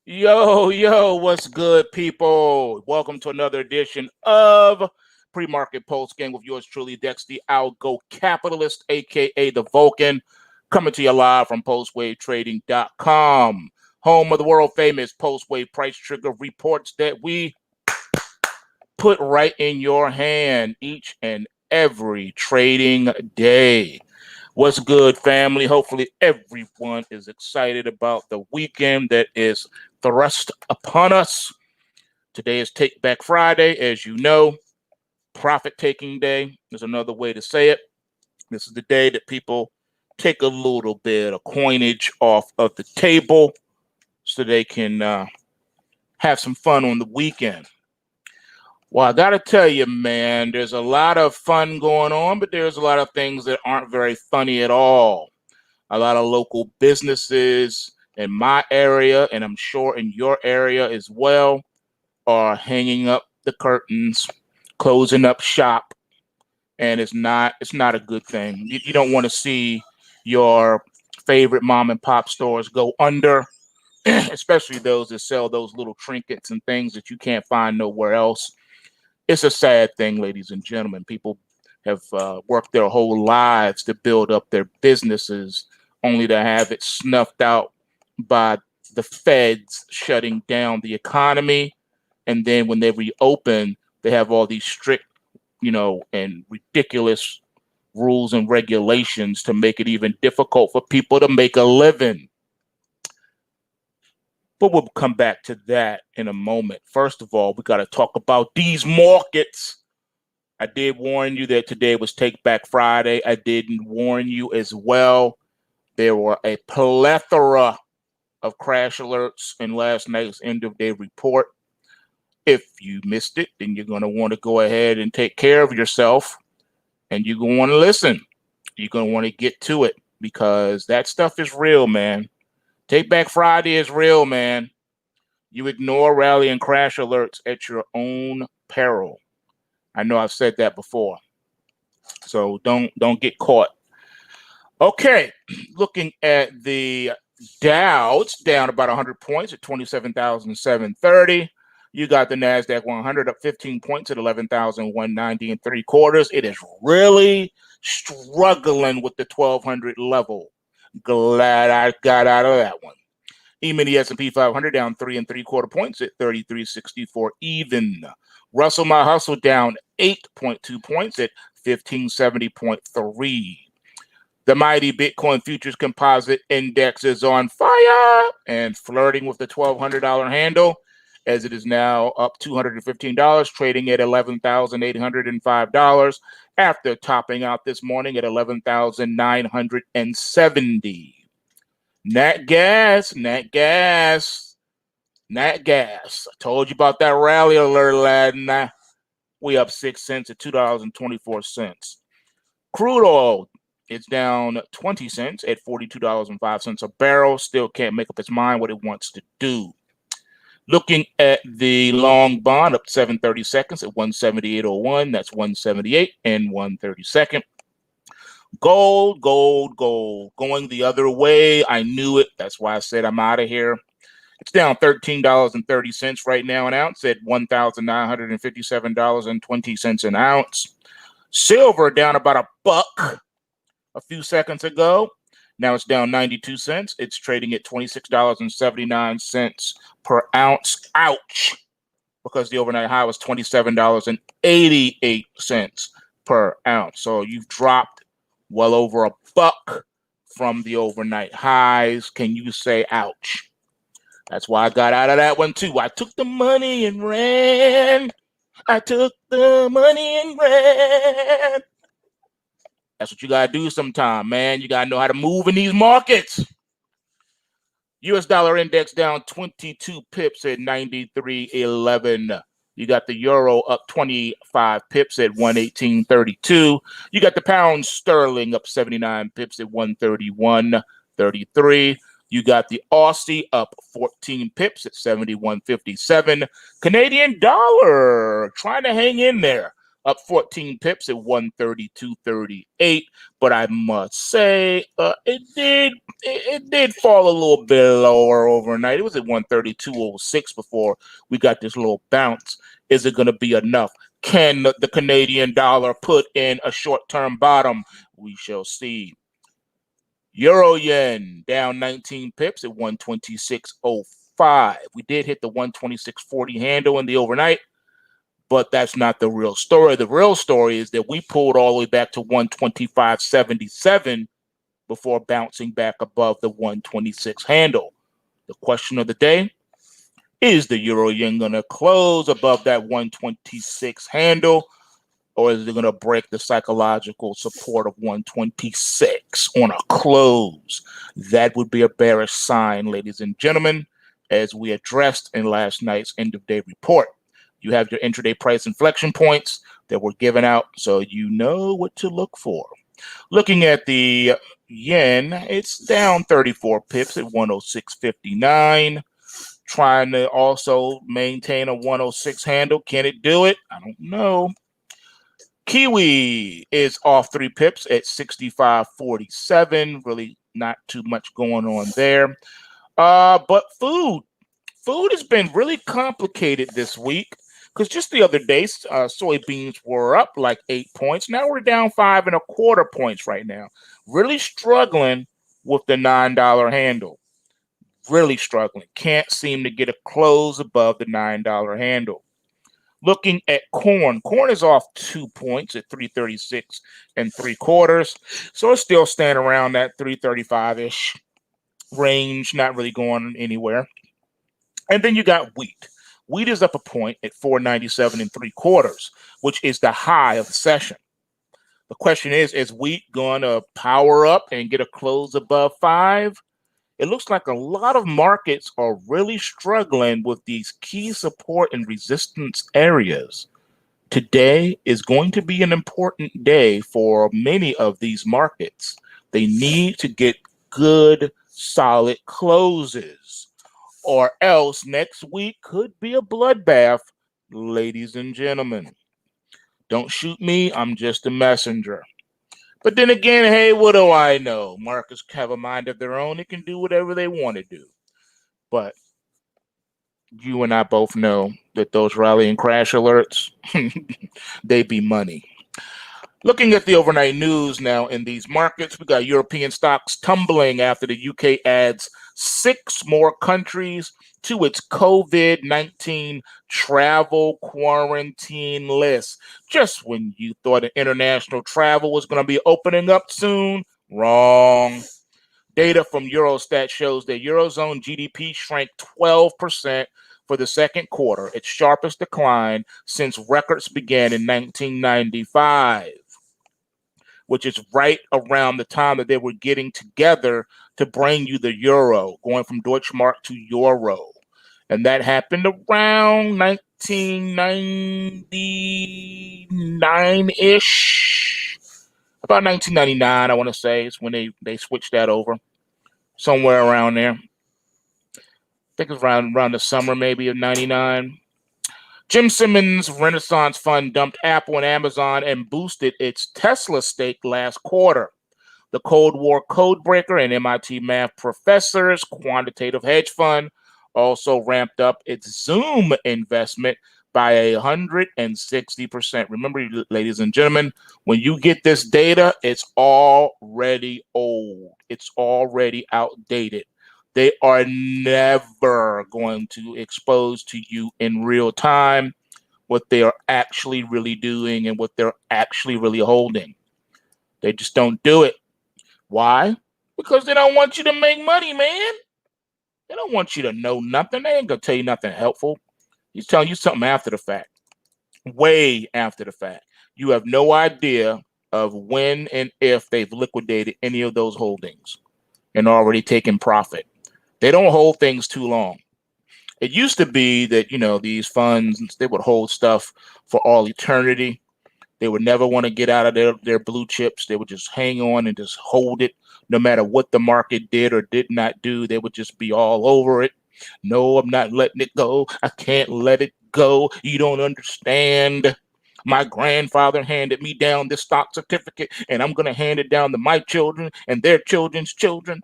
Yo, what's good, people? Welcome to another edition of PreMarket PulseScan with yours truly, Dex, the Algo Capitalist, aka the Vulcan, coming to you live from PulseWaveTrading.com, home of the world famous PulseWave Price Trigger reports that we put right in your hand each and every trading day. What's good, family? Hopefully, everyone is excited about the weekend that is thrust upon us. Today is Take Back Friday, as you know. Profit taking day is another way to say it. This is the day that people take a little bit of coinage off of the table so they can have some fun on the weekend. Well, I got to tell you, man, there's a lot of fun going on, but there's a lot of things that aren't very funny at all. A lot of local businesses in my area, and I'm sure in your area as well, are hanging up the curtains, closing up shop, and it's not a good thing. You don't want to see your favorite mom and pop stores go under, especially those that sell those little trinkets and things that you can't find nowhere else. It's a sad thing, ladies and gentlemen. People have worked their whole lives to build up their businesses only to have it snuffed out by the feds shutting down the economy. And then when they reopen, they have all these strict, and ridiculous rules and regulations to make it even difficult for people to make a living. But we'll come back to that in a moment. First of all, we got to talk about these markets. I did warn you that today was Take Back Friday. I did warn you as well. There were a plethora of crash alerts in last night's end of day report. If you missed it, then you're going to want to go ahead and take care of yourself, and you're going to want to listen. You're going to want to get to it because that stuff is real, man. Take Back Friday is real, man. You ignore rally and crash alerts at your own peril. I know I've said that before, so don't get caught. Okay, looking at the Dow, it's down about 100 points at 27,730. You got the NASDAQ 100 up 15 points at 11,190 and 3/4. It is really struggling with the 1,200 level. Glad I got out of that one. E-mini S&P 500 down 3 3/4 points at 33.64 even. Russell My Hustle down 8.2 points at 1570.3. The mighty Bitcoin Futures Composite Index is on fire and flirting with the $1,200 handle as it is now up $215, trading at $11,805 after topping out this morning at $11,970. Nat gas. I told you about that rally alert last night. We up 6 cents at $2.24. Crude oil, it's down 20 cents at $42.05 a barrel. Still can't make up its mind what it wants to do. Looking at the long bond, up 730 seconds at 178.01. That's 178 and 1/32. Gold, going the other way. I knew it. That's why I said I'm out of here. It's down $13.30 right now an ounce at $1,957.20 an ounce. Silver down about a buck a few seconds ago. Now it's down 92 cents. It's trading at $26.79 per ounce. Ouch. Because the overnight high was $27.88 per ounce. So you've dropped well over a buck from the overnight highs. Can you say ouch? That's why I got out of that one too. I took the money and ran. That's what you got to do sometime, man. You got to know how to move in these markets. US dollar index down 22 pips at 93.11. You got the euro up 25 pips at 118.32. You got the pound sterling up 79 pips at 131.33. You got the Aussie up 14 pips at 71.57. Canadian dollar trying to hang in there. up 14 pips at 132.38. But I must say, it did fall a little bit lower overnight. It was at 132.06 before we got this little bounce. Is it going to be enough? Can the Canadian dollar put in a short-term bottom? We shall see. Euro yen down 19 pips at 126.05. We did hit the 126.40 handle in the overnight, but that's not the real story. The real story is that we pulled all the way back to 125.77 before bouncing back above the 126 handle. The question of the day, is the euro yen going to close above that 126 handle, or is it going to break the psychological support of 126 on a close? That would be a bearish sign, ladies and gentlemen, as we addressed in last night's end of day report. You have your intraday price inflection points that were given out, so you know what to look for. Looking at the yen, it's down 34 pips at 106.59. Trying to also maintain a 106 handle. Can it do it? I don't know. Kiwi is off 3 pips at 65.47. Really not too much going on there. But food has been really complicated this week, because just the other day, soybeans were up like 8 points. Now we're down 5.25 points right now. Really struggling with the $9 handle. Really struggling. Can't seem to get a close above the $9 handle. Looking at corn is off 2 points at 336.75. So it's still staying around that 335-ish range, not really going anywhere. And then you got wheat. Wheat is up a point at 497.75, which is the high of the session. The question is wheat going to power up and get a close above 5? It looks like a lot of markets are really struggling with these key support and resistance areas. Today is going to be an important day for many of these markets. They need to get good, solid closes, or else next week could be a bloodbath, ladies and gentlemen. Don't shoot me, I'm just a messenger. But then again, hey, what do I know? Markets have a mind of their own. They can do whatever they want to do. But you and I both know that those rally and crash alerts, they be money. Looking at the overnight news now in these markets, we got European stocks tumbling after the UK adds 6 more countries to its COVID-19 travel quarantine list. Just when you thought international travel was going to be opening up soon, wrong. Data from Eurostat shows that Eurozone GDP shrank 12% for the second quarter, its sharpest decline since records began in 1995. Which is right around the time that they were getting together to bring you the euro, going from Deutschmark to euro. And that happened around 1999-ish. About 1999, I want to say, is when they switched that over. Somewhere around there. I think it was around the summer maybe of 99. Jim Simmons' Renaissance Fund dumped Apple and Amazon and boosted its Tesla stake last quarter. The Cold War codebreaker and MIT math professor's quantitative hedge fund also ramped up its Zoom investment by 160%. Remember, ladies and gentlemen, when you get this data, it's already old. It's already outdated. They are never going to expose to you in real time what they are actually really doing and what they're actually really holding. They just don't do it. Why? Because they don't want you to make money, man. They don't want you to know nothing. They ain't going to tell you nothing helpful. He's telling you something after the fact, way after the fact. You have no idea of when and if they've liquidated any of those holdings and already taken profit. They don't hold things too long. It used to be that, these funds, they would hold stuff for all eternity. They would never want to get out of their blue chips. They would just hang on and just hold it. No matter what the market did or did not do, they would just be all over it. No, I'm not letting it go. I can't let it go. You don't understand. My grandfather handed me down this stock certificate, and I'm going to hand it down to my children and their children's children.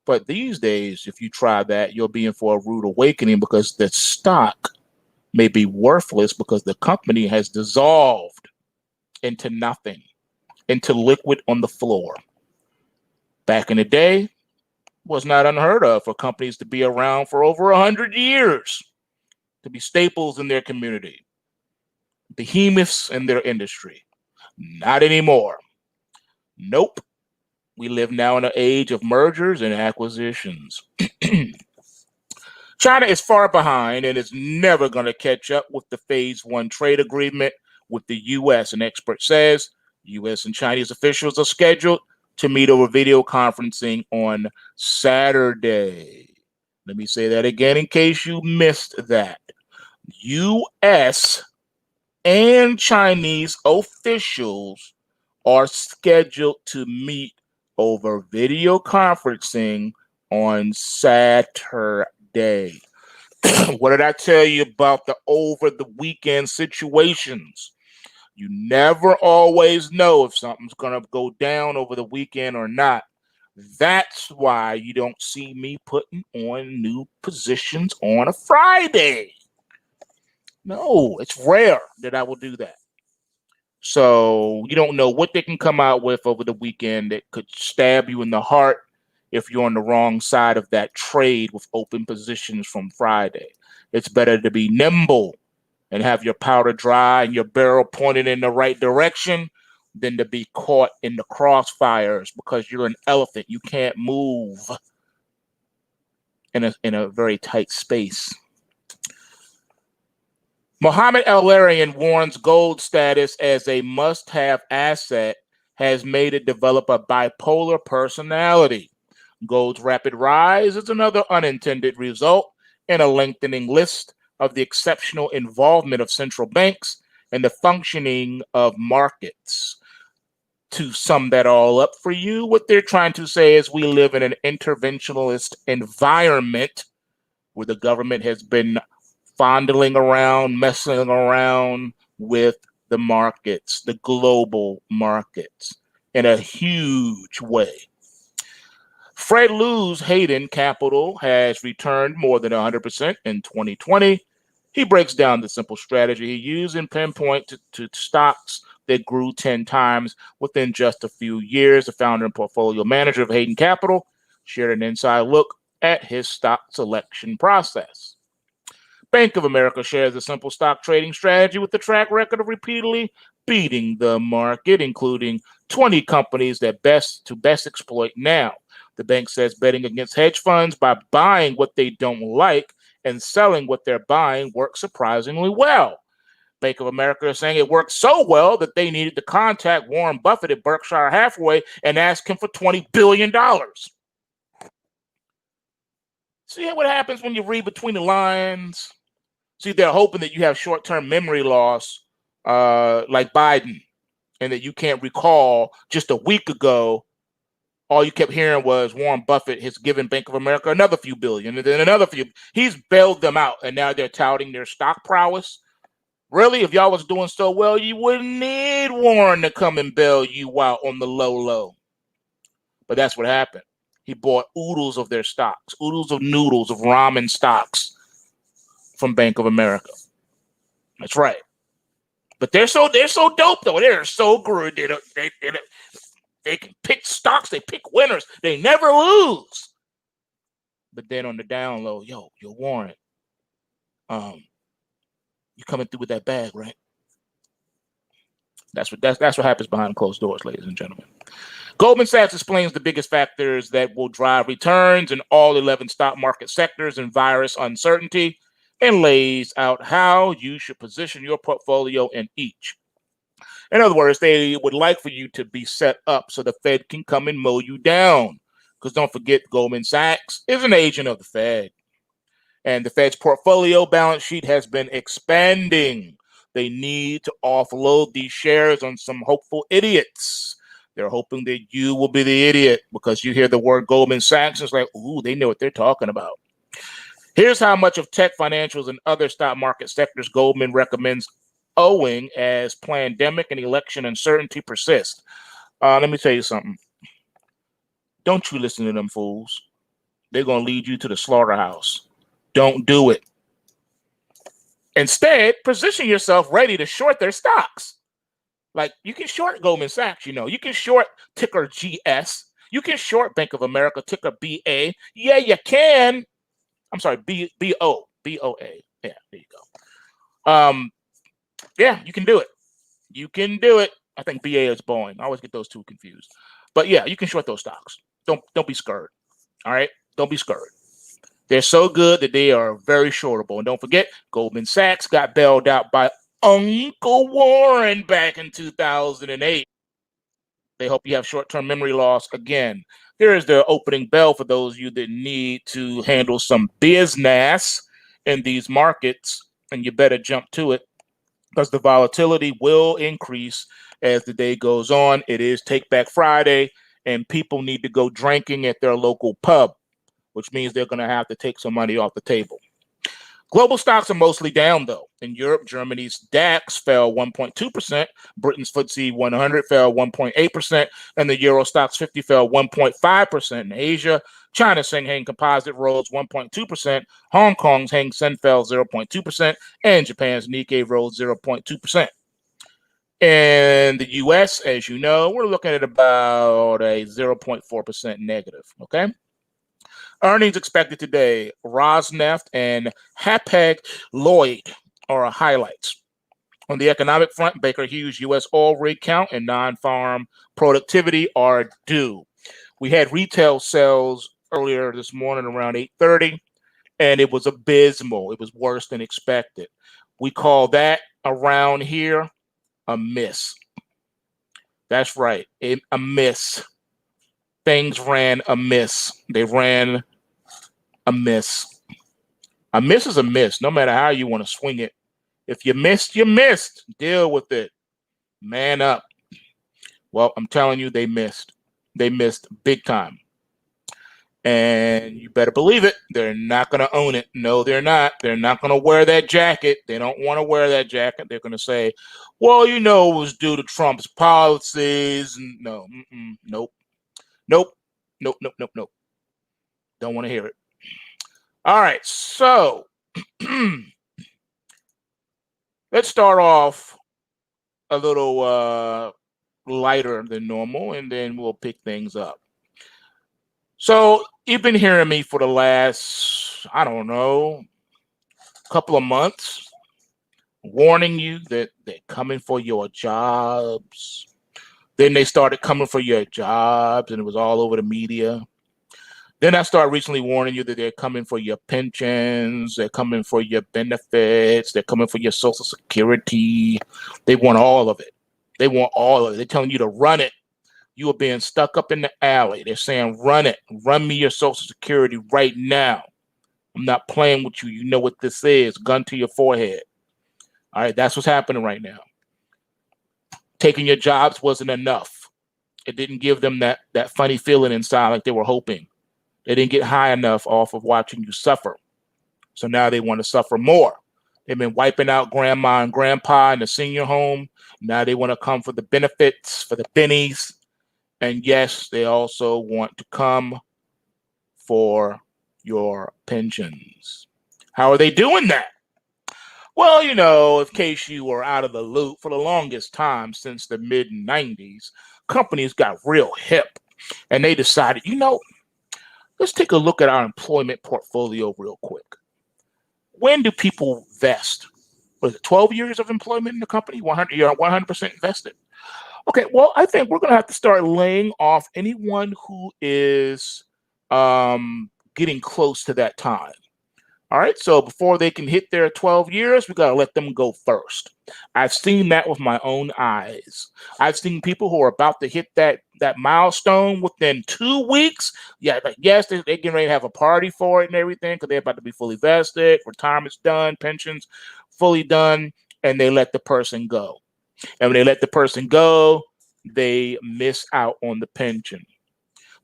But these days, if you try that, you'll be in for a rude awakening, because the stock may be worthless because the company has dissolved into nothing, into liquid on the floor. Back in the day, was not unheard of for companies to be around for over 100 years, to be staples in their community, behemoths in their industry. Not anymore. Nope. We live now in an age of mergers and acquisitions. China is far behind and is never going to catch up with the Phase 1 trade agreement with the U.S. An expert says U.S. and Chinese officials are scheduled to meet over video conferencing on Saturday. Let me say that again in case you missed that. U.S. and Chinese officials are scheduled to meet over video conferencing on Saturday. What did I tell you about the over the weekend situations? You never always know if something's going to go down over the weekend or not. That's why you don't see me putting on new positions on a Friday. No, it's rare that I will do that. So you don't know what they can come out with over the weekend that could stab you in the heart if you're on the wrong side of that trade with open positions from Friday. It's better to be nimble and have your powder dry and your barrel pointed in the right direction than to be caught in the crossfires because you're an elephant. You can't move in a very tight space. Mohammed El-Arian warns gold status as a must-have asset has made it develop a bipolar personality. Gold's rapid rise is another unintended result in a lengthening list of the exceptional involvement of central banks and the functioning of markets. To sum that all up for you, what they're trying to say is we live in an interventionist environment where the government has been fondling around, messing around with the markets, the global markets, in a huge way. Fred Liu's Hayden Capital has returned more than 100% in 2020. He breaks down the simple strategy he used and pinpoint to stocks that grew 10 times within just a few years. The founder and portfolio manager of Hayden Capital shared an inside look at his stock selection process. Bank of America shares a simple stock trading strategy with the track record of repeatedly beating the market, including 20 companies that best exploit now. The bank says betting against hedge funds by buying what they don't like and selling what they're buying works surprisingly well. Bank of America is saying it worked so well that they needed to contact Warren Buffett at Berkshire Hathaway and ask him for $20 billion. See what happens when you read between the lines? See, they're hoping that you have short-term memory loss like Biden, and that you can't recall just a week ago, all you kept hearing was Warren Buffett has given Bank of America another few billion, and then another few. He's bailed them out, and now they're touting their stock prowess. Really, if y'all was doing so well, you wouldn't need Warren to come and bail you out on the low. But that's what happened. He bought oodles of their stocks, oodles of noodles of ramen stocks from Bank of America. That's right. But they're so dope though. They're so good. They can pick stocks. They pick winners. They never lose. But then on the down low, yo, Warren, you coming through with that bag, right? That's what happens behind closed doors, ladies and gentlemen. Goldman Sachs explains the biggest factors that will drive returns in all 11 stock market sectors and virus uncertainty, and lays out how you should position your portfolio in each. In other words, they would like for you to be set up so the Fed can come and mow you down. Because don't forget, Goldman Sachs is an agent of the Fed. And the Fed's portfolio balance sheet has been expanding. They need to offload these shares on some hopeful idiots. They're hoping that you will be the idiot because you hear the word Goldman Sachs. It's like, ooh, they know what they're talking about. Here's how much of tech, financials, and other stock market sectors Goldman recommends owing as pandemic and election uncertainty persist. Let me tell you something. Don't you listen to them fools. They're going to lead you to the slaughterhouse. Don't do it. Instead, position yourself ready to short their stocks. Like, you can short Goldman Sachs, you can short ticker GS. You can short Bank of America, ticker BA. Yeah, you can. I'm sorry, BO, BOA. Yeah, there you go. Yeah, you can do it. You can do it. I think BA is Boeing. I always get those two confused. But yeah, you can short those stocks. Don't be scared. All right? Don't be scared. They're so good that they are very shortable. And don't forget, Goldman Sachs got bailed out by Uncle Warren back in 2008. They hope you have short-term memory loss. Again, here is the opening bell for those of you that need to handle some business in these markets, and you better jump to it because the volatility will increase as the day goes on. It is Take Back Friday, and people need to go drinking at their local pub, which means they're going to have to take some money off the table. Global stocks are mostly down, though. In Europe, Germany's DAX fell 1.2%, Britain's FTSE 100 fell 1.8%, and the Euro Stoxx 50 fell 1.5%. In Asia, China's Shanghai Composite rose 1.2%, Hong Kong's Hang Seng fell 0.2%, and Japan's Nikkei rose 0.2%. In the U.S., as you know, we're looking at about a 0.4% negative, okay? Earnings expected today, Rosneft and Hapag-Lloyd are highlights. On the economic front, Baker Hughes' U.S. oil rig count and non-farm productivity are due. We had retail sales earlier this morning around 8:30, and it was abysmal. It was worse than expected. We call that around here a miss. That's right, a miss. Things ran amiss. They ran a miss. A miss is a miss, no matter how you want to swing it. If you missed, you missed. Deal with it. Man up. Well, I'm telling you, they missed. They missed big time. And you better believe it. They're not going to own it. No, they're not. They're not going to wear that jacket. They don't want to wear that jacket. They're going to say, well, it was due to Trump's policies. No, nope. Nope. Nope, nope, nope, nope. Don't want to hear it. All right, so let's start off a little lighter than normal, and then we'll pick things up. So you've been hearing me for the last, I don't know, couple of months, warning you that they're coming for your jobs. Then they started coming for your jobs, and it was all over the media. Then I started recently warning you that they're coming for your pensions, they're coming for your benefits, they're coming for your Social Security. They want all of it. They want all of it. They're telling you to run it. You are being stuck up in the alley. They're saying, run it. Run me your Social Security right now. I'm not playing with you. You know what this is. Gun to your forehead. All right, that's what's happening right now. Taking your jobs wasn't enough. It didn't give them that funny feeling inside like they were hoping. They didn't get high enough off of watching you suffer. So now they want to suffer more. They've been wiping out grandma and grandpa in the senior home. Now they want to come for the benefits, for the bennies. And yes, they also want to come for your pensions. How are they doing that? Well, in case you were out of the loop, for the longest time since the mid-90s, companies got real hip. And they decided, let's take a look at our employment portfolio real quick. When do people vest? Was it 12 years of employment in the company? You're 100% invested. Okay, well, I think we're going to have to start laying off anyone who is getting close to that time. All right, so before they can hit their 12 years, we got to let them go first. I've seen that with my own eyes. I've seen people who are about to hit that milestone within 2 weeks. Yeah, like, yes, they're getting ready to have a party for it and everything because they're about to be fully vested, retirement's done, pensions fully done, and they let the person go. And when they let the person go, they miss out on the pension.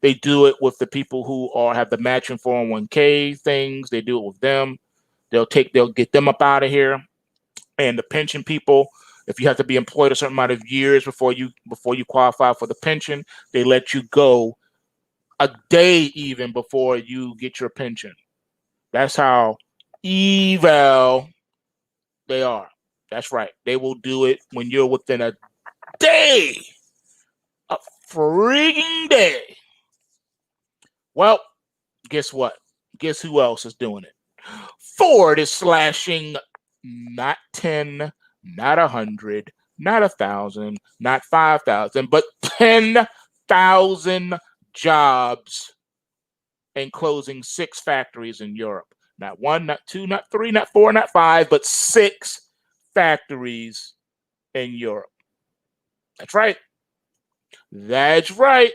They do it with the people who have the matching 401k things. They do it with them. They'll get them up out of here. And the pension people, if you have to be employed a certain amount of years before you qualify for the pension, they let you go a day even before you get your pension. That's how evil they are. That's right. They will do it when you're within a day, a freaking day. Well, guess what? Guess who else is doing it? Ford is slashing not 10, not 100, not 1,000, not 5,000, but 10,000 jobs and closing 6 factories in Europe. Not 1, not 2, not 3, not 4, not 5, but 6 factories in Europe. That's right. That's right.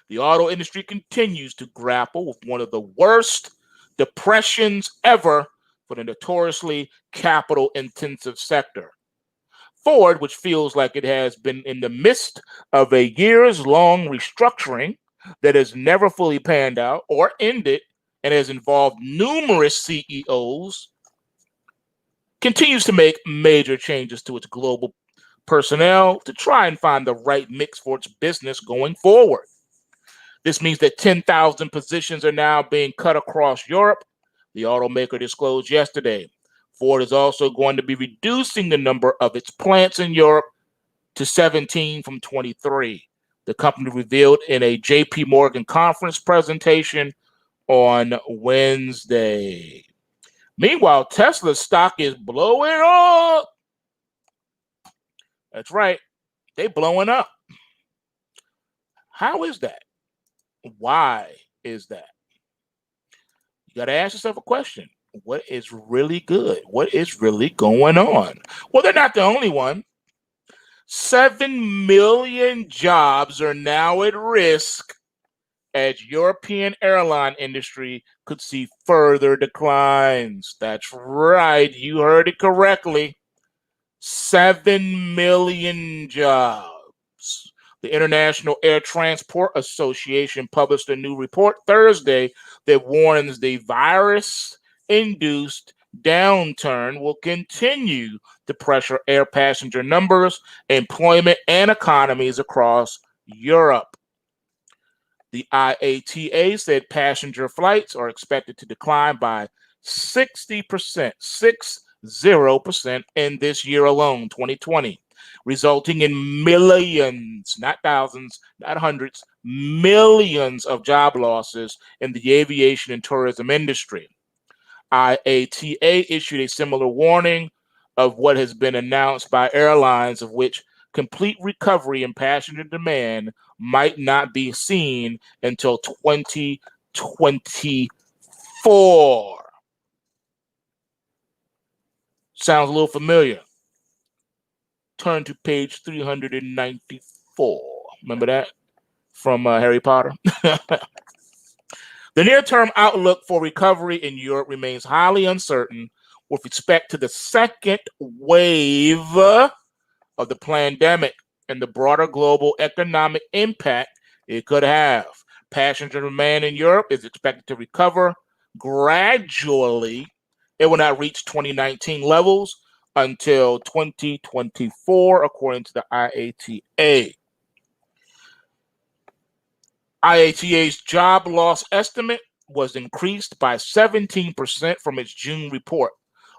The auto industry continues to grapple with one of the worst depressions ever for the notoriously capital-intensive sector. Ford, which feels like it has been in the midst of a years-long restructuring that has never fully panned out or ended and has involved numerous CEOs, continues to make major changes to its global personnel to try and find the right mix for its business going forward. This means that 10,000 positions are now being cut across Europe, the automaker disclosed yesterday. Ford is also going to be reducing the number of its plants in Europe to 17 from 23. The company revealed in a JP Morgan conference presentation on Wednesday. Meanwhile, Tesla's stock is blowing up. That's right. They're blowing up. How is that? Why is that? You got to ask yourself a question. What is really good? What is really going on? Well, they're not the only one. 7 million jobs are now at risk as European airline industry could see further declines. That's right. You heard it correctly. 7 million jobs. The International Air Transport Association published a new report Thursday that warns the virus-induced downturn will continue to pressure air passenger numbers, employment, and economies across Europe. The IATA said passenger flights are expected to decline by 60%, 60% in this year alone, 2020. Resulting in millions, not thousands, not hundreds, millions of job losses in the aviation and tourism industry. IATA issued a similar warning of what has been announced by airlines, of which complete recovery in passenger demand might not be seen until 2024. Sounds a little familiar. Turn to page 394. Remember that from Harry Potter? The near-term outlook for recovery in Europe remains highly uncertain with respect to the second wave of the pandemic and the broader global economic impact it could have. Passenger demand in Europe is expected to recover gradually. It will not reach 2019 levels until 2024, according to the IATA. IATA's job loss estimate was increased by 17% from its June report,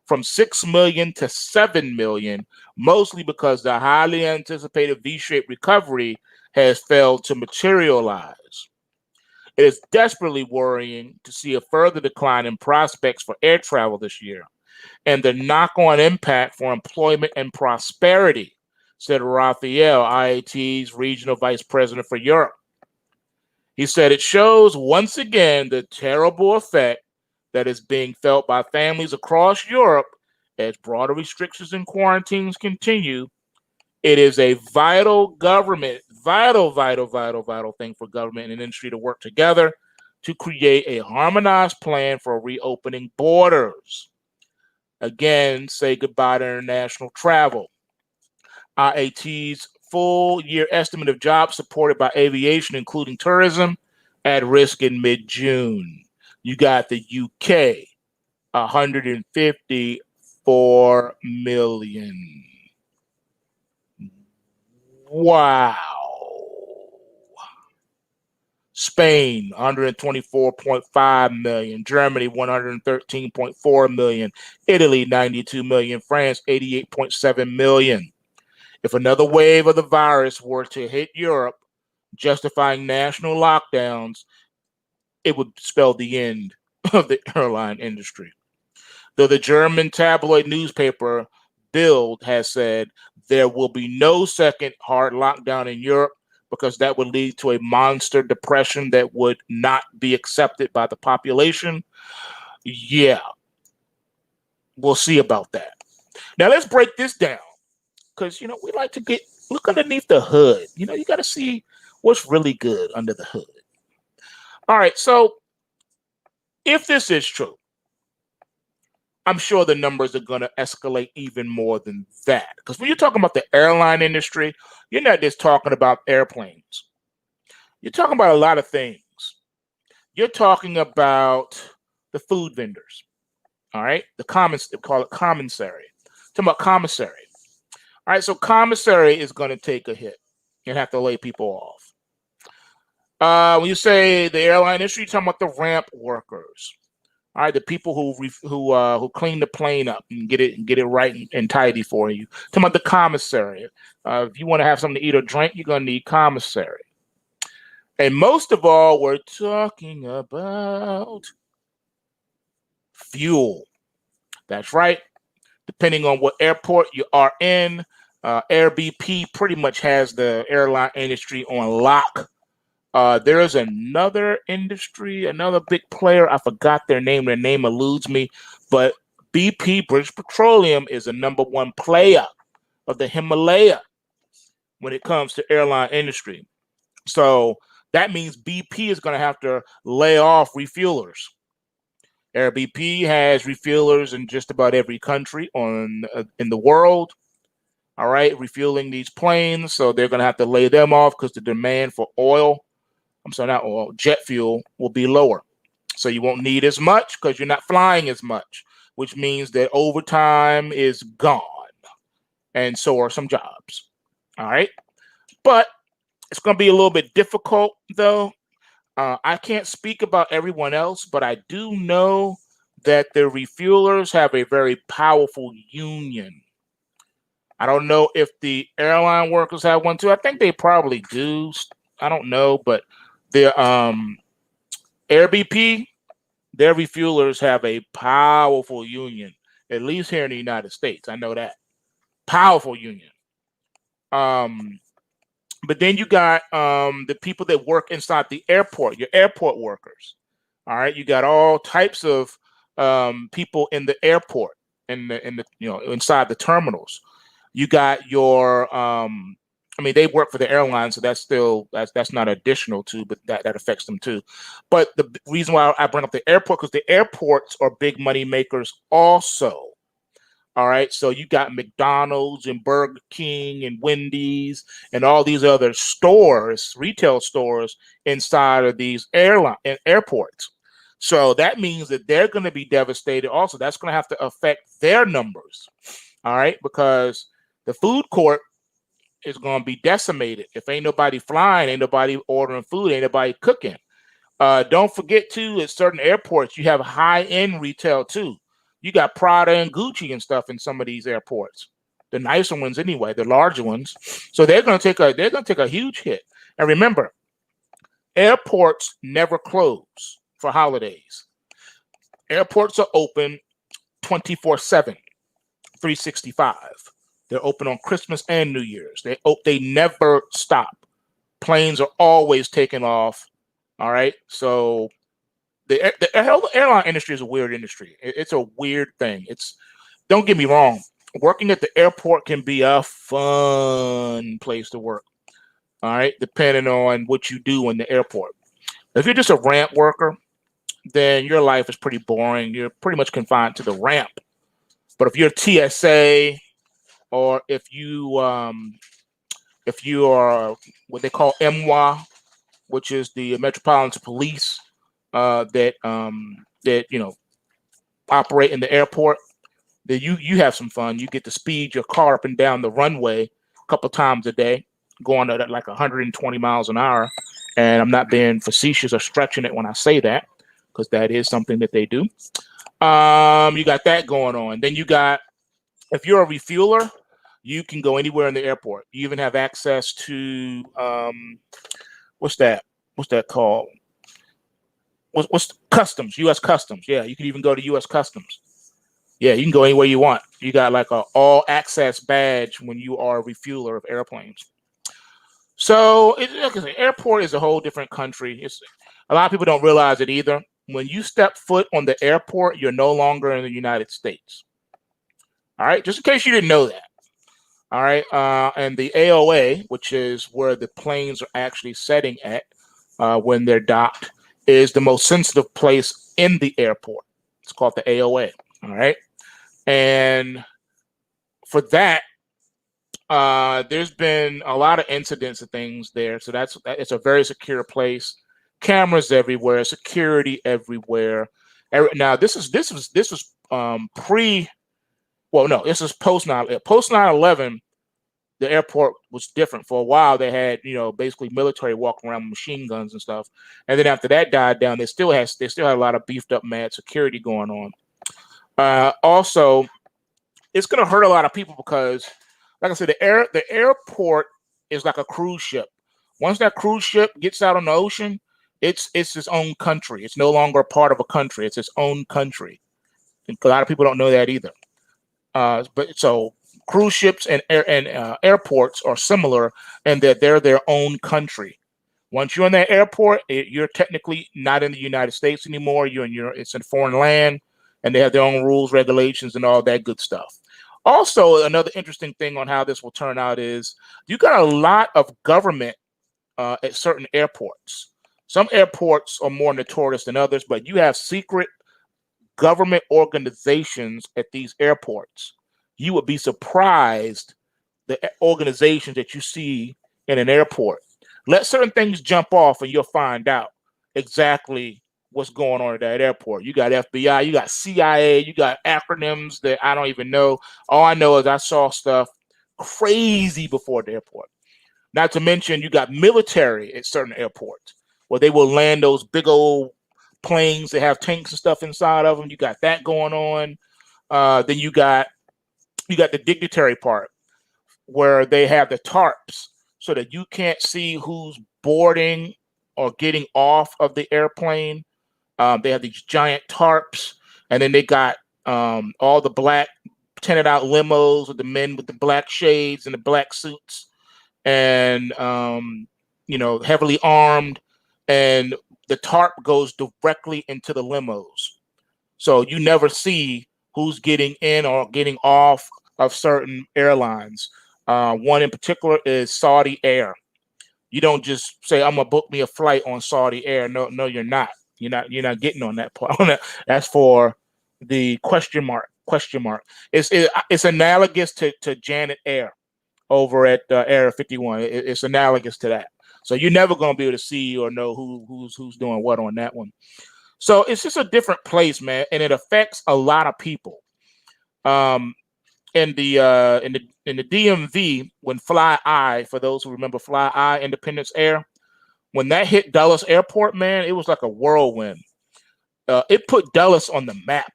from 6 million to 7 million, mostly because the highly anticipated V-shaped recovery has failed to materialize. It is desperately worrying to see a further decline in prospects for air travel this year and the knock-on impact for employment and prosperity, said Raphael, IAT's regional vice president for Europe. He said it shows once again the terrible effect that is being felt by families across Europe as broader restrictions and quarantines continue. It is a vital thing for government and industry to work together to create a harmonized plan for reopening borders. Again, say goodbye to international travel. IAT's full year estimate of jobs supported by aviation, including tourism, at risk in mid-June. You got the UK, 150 million. Wow. Spain, 124.5 million. Germany, 113.4 million. Italy, 92 million. France, 88.7 million. If another wave of the virus were to hit Europe, justifying national lockdowns, it would spell the end of the airline industry. Though the German tabloid newspaper Bild has said there will be no second hard lockdown in Europe because that would lead to a monster depression that would not be accepted by the population. Yeah, we'll see about that. Now let's break this down because, we like to look underneath the hood. You got to see what's really good under the hood. All right, so if this is true, I'm sure the numbers are going to escalate even more than that. Because when you're talking about the airline industry, you're not just talking about airplanes. You're talking about a lot of things. You're talking about the food vendors, all right? They call it commissary. Talking about commissary. All right, so commissary is going to take a hit and have to lay people off. When you say the airline industry, you're talking about the ramp workers. All right, the people who clean the plane up and get it right and tidy for you. Talking about the commissary. If you want to have something to eat or drink, you're gonna need commissary. And most of all, we're talking about fuel. That's right. Depending on what airport you are in, AirBP pretty much has the airline industry on lock. There is another industry, another big player. I forgot their name. Their name eludes me. But BP, British Petroleum, is the #1 player of the Himalaya when it comes to airline industry. So that means BP is going to have to lay off refuelers. AirBP has refuelers in just about every country in the world. All right, refueling these planes. So they're going to have to lay them off because the demand for not oil, jet fuel will be lower. So you won't need as much because you're not flying as much, which means that overtime is gone. And so are some jobs. All right. But it's going to be a little bit difficult, though. I can't speak about everyone else, but I do know that the refuelers have a very powerful union. I don't know if the airline workers have one too. I think they probably do. I don't know, but the AirBP, their refuelers have a powerful union, at least here in the United States. I know that. Powerful union. But then you got the people that work inside the airport, your airport workers. All right, you got all types of people in the airport, inside the terminals. You got your they work for the airline, so that's not additional to, but that affects them too. But the reason why I bring up the airport, because the airports are big money makers also. All right, so you got McDonald's and Burger King and Wendy's and all these other stores, retail stores inside of these airports. So that means that they're going to be devastated also. That's going to have to affect their numbers. All right, because the food court is going to be decimated. If ain't nobody flying, ain't nobody ordering food, ain't nobody cooking. Don't forget too, at certain airports, you have high-end retail too. You got Prada and Gucci and stuff in some of these airports, the nicer ones anyway, the larger ones. So they're going to take a huge hit. And remember, airports never close for holidays. Airports are open 24/7, 365. They're open on Christmas and New Year's. They never stop. Planes are always taking off. All right. So the airline industry is a weird industry. It's a weird thing. Don't get me wrong. Working at the airport can be a fun place to work. All right. Depending on what you do in the airport. If you're just a ramp worker, then your life is pretty boring. You're pretty much confined to the ramp. But if you're TSA, or if you are what they call MWA, which is the Metropolitan Police that operate in the airport, then you have some fun. You get to speed your car up and down the runway a couple times a day, going at like 120 miles an hour. And I'm not being facetious or stretching it when I say that, because that is something that they do. You got that going on. Then you got, if you're a refueler, you can go anywhere in the airport. You even have access to what's that? What's that called? What's customs? U.S. Customs. Yeah, you can even go to U.S. Customs. Yeah, you can go anywhere you want. You got like a all access badge when you are a refueler of airplanes. So, like I say, airport is a whole different country. It's a lot of people don't realize it either. When you step foot on the airport, you're no longer in the United States. All right, just in case you didn't know that. All right, and the AOA, which is where the planes are actually setting at when they're docked, is the most sensitive place in the airport. It's called the AOA. All right, and for that, there's been a lot of incidents and things there. So it's a very secure place. Cameras everywhere, security everywhere. Now this was pre. Well, no, this is post 9/11. The airport was different. For a while, they had basically military walking around with machine guns and stuff. And then after that died down, they still had a lot of beefed up mad security going on. Also, it's going to hurt a lot of people because, like I said, the airport is like a cruise ship. Once that cruise ship gets out on the ocean, it's its own country. It's no longer a part of a country. It's its own country. And a lot of people don't know that either. But so cruise ships and airports are similar in that they're their own country. Once you're in that airport, you're technically not in the United States anymore. It's in foreign land, and they have their own rules, regulations, and all that good stuff. Also, another interesting thing on how this will turn out is you got a lot of government at certain airports. Some airports are more notorious than others, but you have secret government organizations at these airports. You would be surprised the organizations that you see in an airport. Let certain things jump off and you'll find out exactly what's going on at that airport. You got FBI, you got CIA, you got acronyms that I don't even know. All I know is I saw stuff crazy before the airport. Not to mention you got military at certain airports where they will land those big old planes that have tanks and stuff inside of them. You got that going on. Then you got the dignitary part where they have the tarps so that you can't see who's boarding or getting off of the airplane. They have these giant tarps, and then they got all the black tinted out limos with the men with the black shades and the black suits, and heavily armed, and the tarp goes directly into the limos, so you never see who's getting in or getting off of certain airlines. One in particular is Saudi Air. You don't just say, "I'm gonna book me a flight on Saudi Air." No, you're not. You're not getting on that part. That's for the question mark. It's analogous to Janet Air over at Area 51. It's analogous to that. So you're never going to be able to see or know who's doing what on that one. So it's just a different place, man, and it affects a lot of people. In the DMV, when Fly Eye, for those who remember Fly Eye, Independence Air, when that hit Dulles Airport, man, it was like a whirlwind. It put Dulles on the map.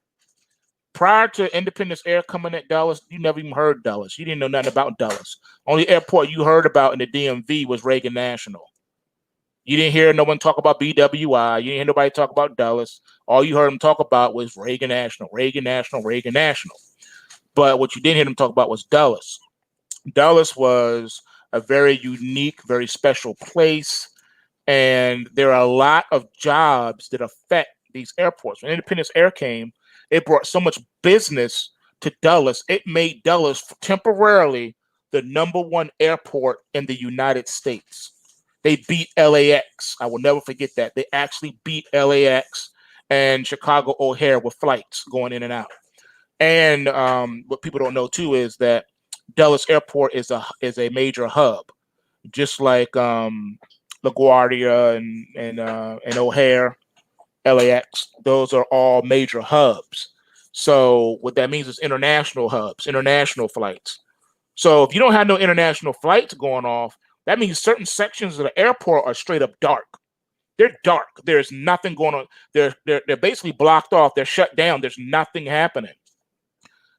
Prior to Independence Air coming at Dulles, you never even heard Dulles. You didn't know nothing about Dulles. Only airport you heard about in the DMV was Reagan National. You didn't hear no one talk about BWI. You didn't hear nobody talk about Dulles. All you heard them talk about was Reagan National, Reagan National, Reagan National. But what you didn't hear them talk about was Dulles. Dulles was a very unique, very special place. And there are a lot of jobs that affect these airports. When Independence Air came, it brought so much business to Dulles. It made Dulles temporarily the #1 airport in the United States. They beat LAX. I will never forget that. They actually beat LAX and Chicago O'Hare with flights going in and out. And what people don't know too is that Dulles Airport is a major hub, just like LaGuardia and O'Hare, LAX. Those are all major hubs. So what that means is international hubs, international flights. So if you don't have no international flights going off, that means certain sections of the airport are straight up dark. They're dark. There's nothing going on. They're basically blocked off. They're shut down. There's nothing happening.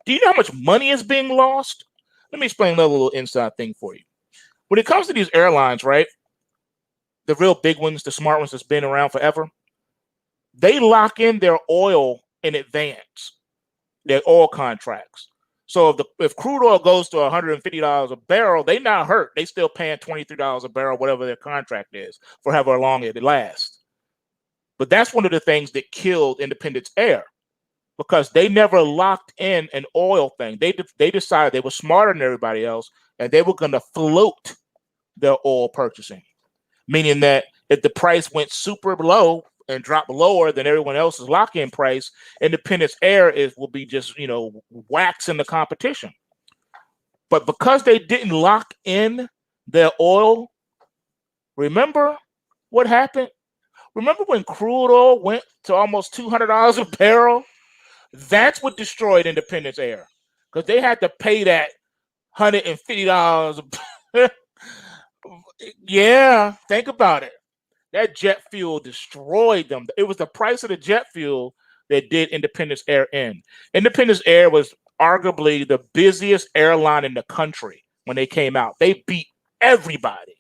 Do you know how much money is being lost? Let me explain a little inside thing for you. When it comes to these airlines, right? The real big ones, the smart ones that's been around forever, they lock in their oil in advance, their oil contracts. So if crude oil goes to $150 a barrel, they not hurt. They still paying $23 a barrel, whatever their contract is, for however long it lasts. But that's one of the things that killed Independence Air, because they never locked in an oil thing. They decided they were smarter than everybody else, and they were going to float their oil purchasing, meaning that if the price went super low and dropped lower than everyone else's lock-in price, Independence Air will be just, waxing the competition. But because they didn't lock in their oil, remember what happened? Remember when crude oil went to almost $200 a barrel? That's what destroyed Independence Air, because they had to pay that $150. Yeah, think about it. That jet fuel destroyed them. It was the price of the jet fuel that did Independence Air in. Independence Air was arguably the busiest airline in the country when they came out. They beat everybody.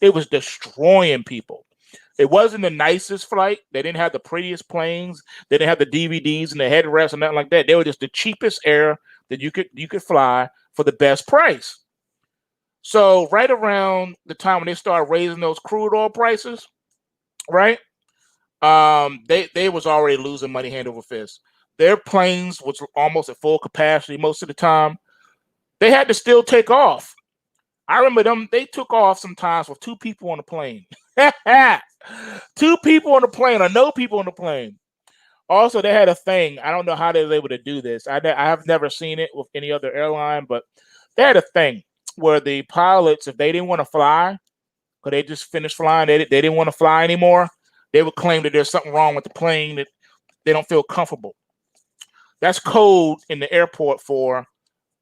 It was destroying people. It wasn't the nicest flight. They didn't have the prettiest planes. They didn't have the DVDs and the headrests and nothing like that. They were just the cheapest air that you could fly for the best price. So right around the time when they started raising those crude oil prices, right? They was already losing money hand over fist. Their planes was almost at full capacity most of the time. They had to still take off. I remember them. They took off sometimes with 2 people on the plane. 2 people on the plane, or no people on the plane. Also, they had a thing. I don't know how they were able to do this. I have never seen it with any other airline, but they had a thing where the pilots, if they didn't want to fly, because they just finished flying, they didn't want to fly anymore, they would claim that there's something wrong with the plane, that they don't feel comfortable. That's code in the airport for,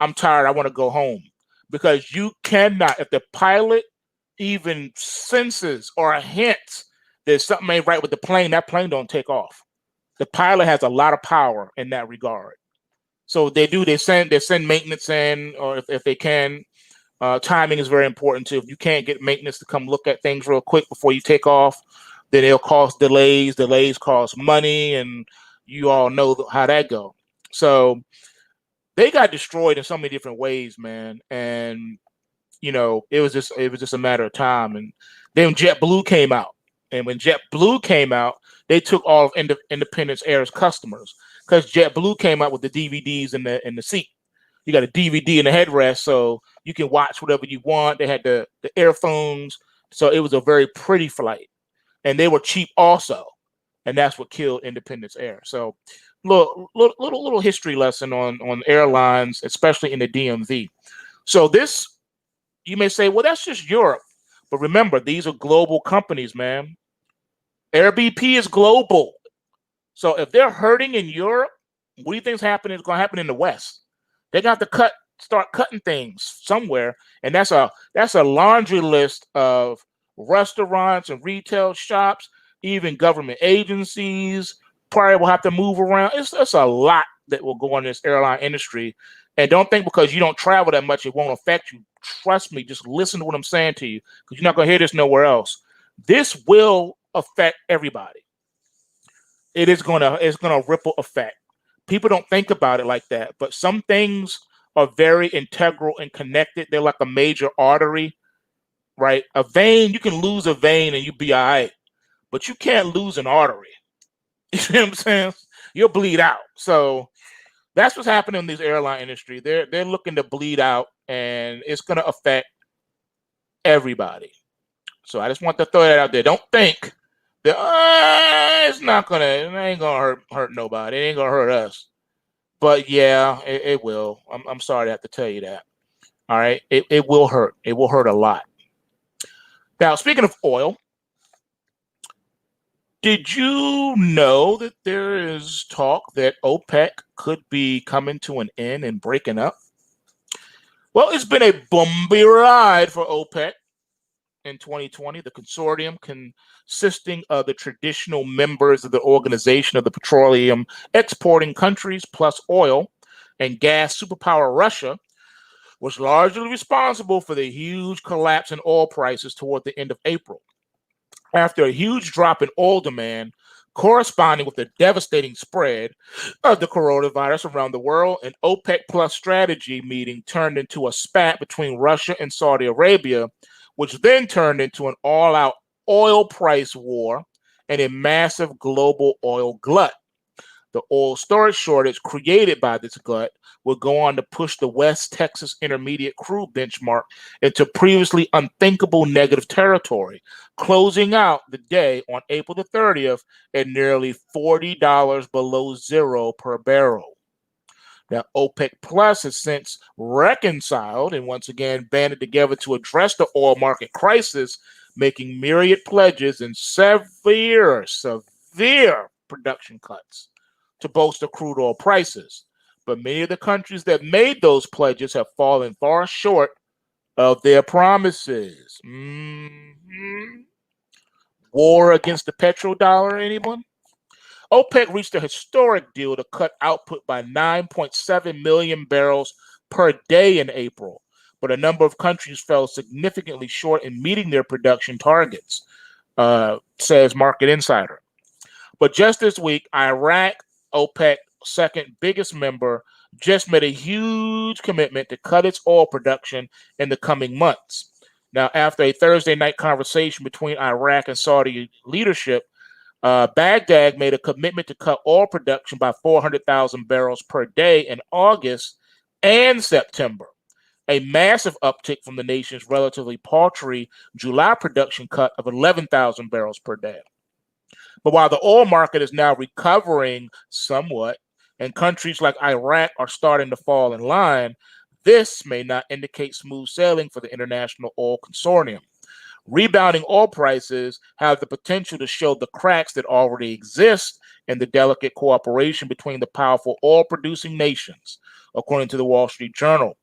I'm tired, I want to go home. Because you cannot, if the pilot even senses or hints that something ain't right with the plane, that plane don't take off. The pilot has a lot of power in that regard. So they send maintenance in, or if they can. Timing is very important too. If you can't get maintenance to come look at things real quick before you take off, then it'll cause delays. Delays cause money, and you all know how that go. So they got destroyed in so many different ways, man. And it was just a matter of time. And then JetBlue came out, and when JetBlue came out, they took all of Independence Air's customers, because JetBlue came out with the DVDs in the seat. You got a DVD in the headrest, so you can watch whatever you want. They had the earphones, so it was a very pretty flight, and they were cheap also, and that's what killed Independence Air. So, little history lesson on airlines, especially in the DMV. So this, you may say, well, that's just Europe, but remember, these are global companies, man. AirBP is global, so if they're hurting in Europe, what do you think is going to happen in the West? They got to start cutting things somewhere, and that's a laundry list of restaurants and retail shops, even government agencies. Probably will have to move around. It's a lot that will go on in this airline industry, and don't think because you don't travel that much it won't affect you. Trust me, just listen to what I'm saying to you, because you're not going to hear this nowhere else. This will affect everybody. It's gonna ripple effect. People don't think about it like that, but some things are very integral and connected. They're like a major artery, right? A vein, you can lose a vein and you be all right, but you can't lose an artery. You know what I'm saying? You'll bleed out. So that's what's happening in this airline industry. They're looking to bleed out, and it's gonna affect everybody. So I just want to throw that out there. Don't think that it ain't gonna hurt nobody. It ain't gonna hurt us. But yeah, it will. I'm sorry to have to tell you that. All right. It will hurt. It will hurt a lot. Now, speaking of oil, Did you know that there is talk that OPEC could be coming to an end and breaking up? Well, it's been a bumpy ride for OPEC in 2020. The consortium, consisting of the traditional members of the Organization of the Petroleum Exporting Countries, plus oil and gas superpower Russia, was largely responsible for the huge collapse in oil prices toward the end of April. After a huge drop in oil demand, corresponding with the devastating spread of the coronavirus around the world, an OPEC Plus strategy meeting turned into a spat between Russia and Saudi Arabia, which then turned into an all-out oil price war and a massive global oil glut. The oil storage shortage created by this glut will go on to push the West Texas Intermediate crude benchmark into previously unthinkable negative territory, closing out the day on April the 30th at nearly $40 below zero per barrel. Now, OPEC Plus has since reconciled and once again banded together to address the oil market crisis, making myriad pledges and severe production cuts to bolster crude oil prices. But many of the countries that made those pledges have fallen far short of their promises. War against the petrodollar, anyone? OPEC reached a historic deal to cut output by 9.7 million barrels per day in April, but a number of countries fell significantly short in meeting their production targets, says Market Insider. But just this week, Iraq, OPEC, second biggest member, just made a huge commitment to cut its oil production in the coming months. Now, after a Thursday night conversation between Iraq and Saudi leadership, Baghdad made a commitment to cut oil production by 400,000 barrels per day in August and September, a massive uptick from the nation's relatively paltry July production cut of 11,000 barrels per day. But while the oil market is now recovering somewhat and countries like Iraq are starting to fall in line, this may not indicate smooth sailing for the International Oil Consortium. Rebounding oil prices have the potential to show the cracks that already exist in the delicate cooperation between the powerful oil-producing nations, according to the Wall Street Journal.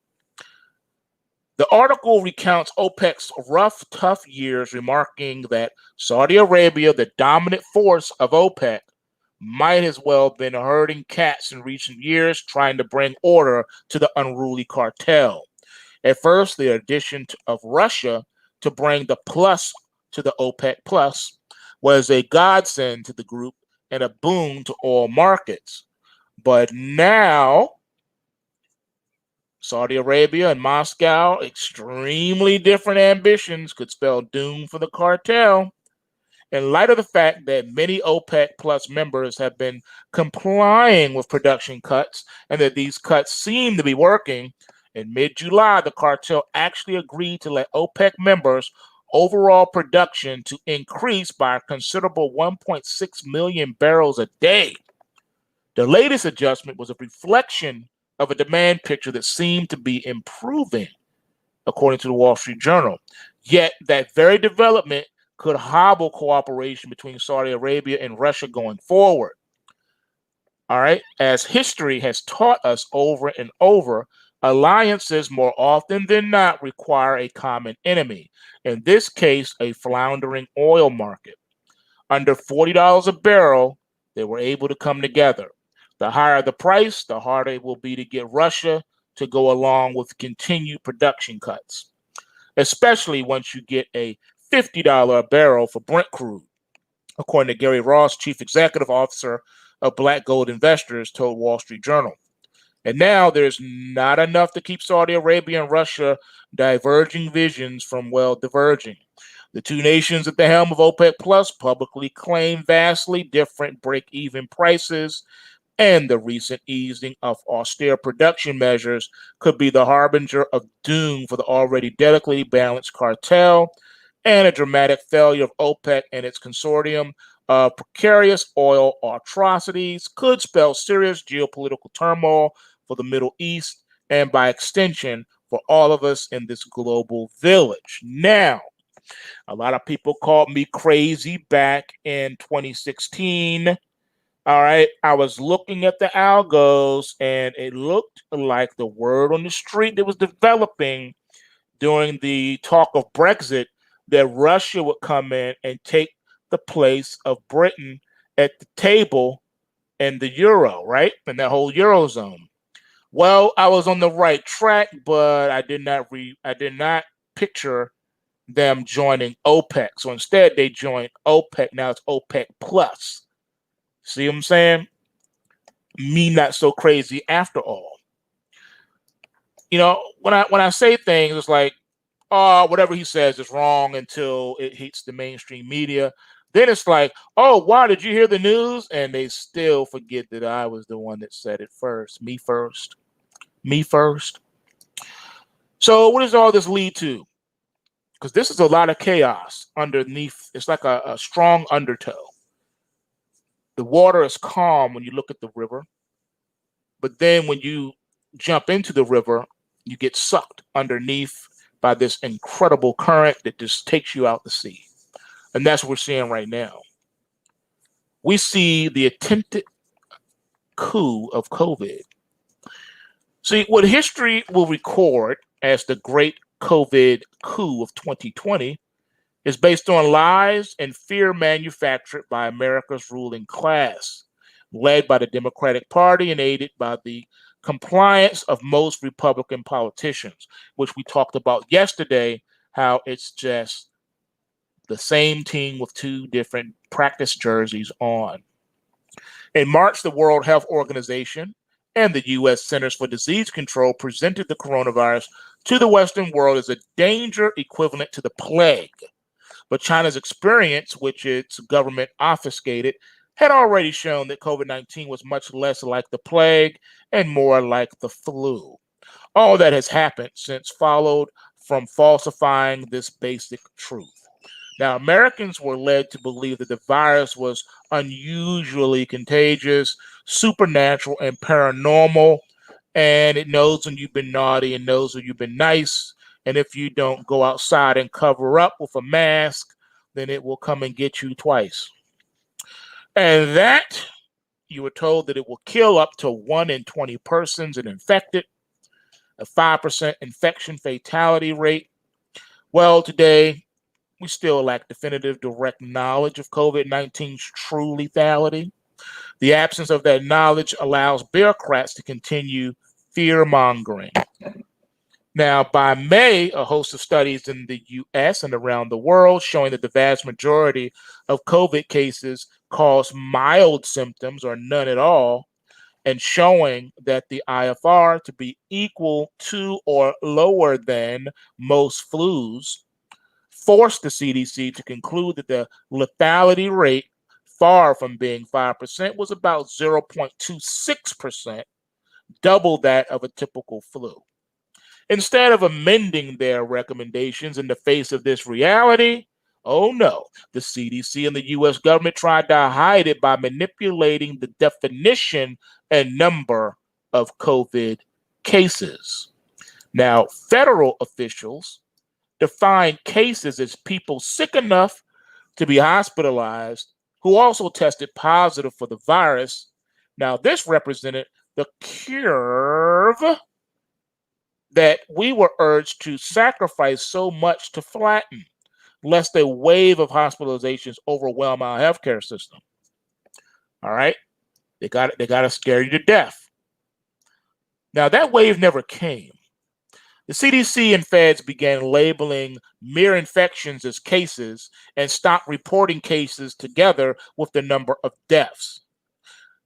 The article recounts OPEC's rough, tough years, remarking that Saudi Arabia, the dominant force of OPEC, might as well have been herding cats in recent years, trying to bring order to the unruly cartel. At first, the addition of Russia to bring the plus to the OPEC Plus was a godsend to the group and a boon to oil markets. But now, Saudi Arabia and Moscow, extremely different ambitions, could spell doom for the cartel. In light of the fact that many OPEC Plus members have been complying with production cuts and that these cuts seem to be working, in mid-July, the cartel actually agreed to let OPEC members' overall production to increase by a considerable 1.6 million barrels a day. The latest adjustment was a reflection of a demand picture that seemed to be improving, according to the Wall Street Journal. Yet that very development could hobble cooperation between Saudi Arabia and Russia going forward. All right, as history has taught us over and over, alliances more often than not require a common enemy, in this case, a floundering oil market. Under $40 a barrel, they were able to come together. The higher the price, the harder it will be to get Russia to go along with continued production cuts, especially once you get a $50 a barrel for Brent crude, according to Gary Ross, chief executive officer of Black Gold Investors, told Wall Street Journal. And now there's not enough to keep Saudi Arabia and Russia diverging visions from, well, diverging. The two nations at the helm of OPEC Plus publicly claim vastly different break-even prices, and the recent easing of austere production measures could be the harbinger of doom for the already delicately balanced cartel, and a dramatic failure of OPEC and its consortium of precarious oil atrocities could spell serious geopolitical turmoil for the Middle East and, by extension, for all of us in this global village. Now, A lot of people called me crazy back in 2016. All right. I was looking at the algos and it looked like the word on the street that was developing during the talk of Brexit that Russia would come in and take the place of Britain at the table in the euro, right? In that whole eurozone. Well, I was on the right track, but I did not picture them joining OPEC. So instead they joined OPEC. Now it's OPEC plus. See what I'm saying? Me not so crazy after all. You know, when I say things, it's like, oh, whatever he says is wrong until it hits the mainstream media. Then it's like, oh, wow, did you hear the news? And they still forget that I was the one that said it first. Me first. Me first. So what does all this lead to? Because this is a lot of chaos underneath. It's like a strong undertow. The water is calm when you look at the river. But then when you jump into the river, you get sucked underneath by this incredible current that just takes you out to sea. And that's what we're seeing right now. We see the attempted coup of COVID. See, what history will record as the great COVID coup of 2020 is based on lies and fear manufactured by America's ruling class, led by the Democratic Party and aided by the compliance of most Republican politicians, which we talked about yesterday, how it's just the same team with two different practice jerseys on. In March, the World Health Organization and the U.S. Centers for Disease Control presented the coronavirus to the Western world as a danger equivalent to the plague. But China's experience, which its government obfuscated, had already shown that COVID-19 was much less like the plague and more like the flu. All that has happened since followed from falsifying this basic truth. Now, Americans were led to believe that the virus was unusually contagious, supernatural, and paranormal, and it knows when you've been naughty and knows when you've been nice. And if you don't go outside and cover up with a mask, then it will come and get you twice. And that, you were told that it will kill up to 1 in 20 persons and infected, a 5% infection fatality rate. Well, today, we still lack definitive direct knowledge of COVID-19's true lethality. The absence of that knowledge allows bureaucrats to continue fear-mongering. Now, by May, a host of studies in the US and around the world showing that the vast majority of COVID cases cause mild symptoms or none at all, and showing that the IFR to be equal to or lower than most flus, forced the CDC to conclude that the lethality rate, far from being 5%, was about 0.26%, double that of a typical flu. Instead of amending their recommendations in the face of this reality, oh no, the CDC and the US government tried to hide it by manipulating the definition and number of COVID cases. Now, federal officials define cases as people sick enough to be hospitalized who also tested positive for the virus. Now, this represented the curve that we were urged to sacrifice so much to flatten, lest a wave of hospitalizations overwhelm our healthcare system. All right? They got to scare you to death. Now, that wave never came. The CDC and feds began labeling mere infections as cases and stopped reporting cases together with the number of deaths.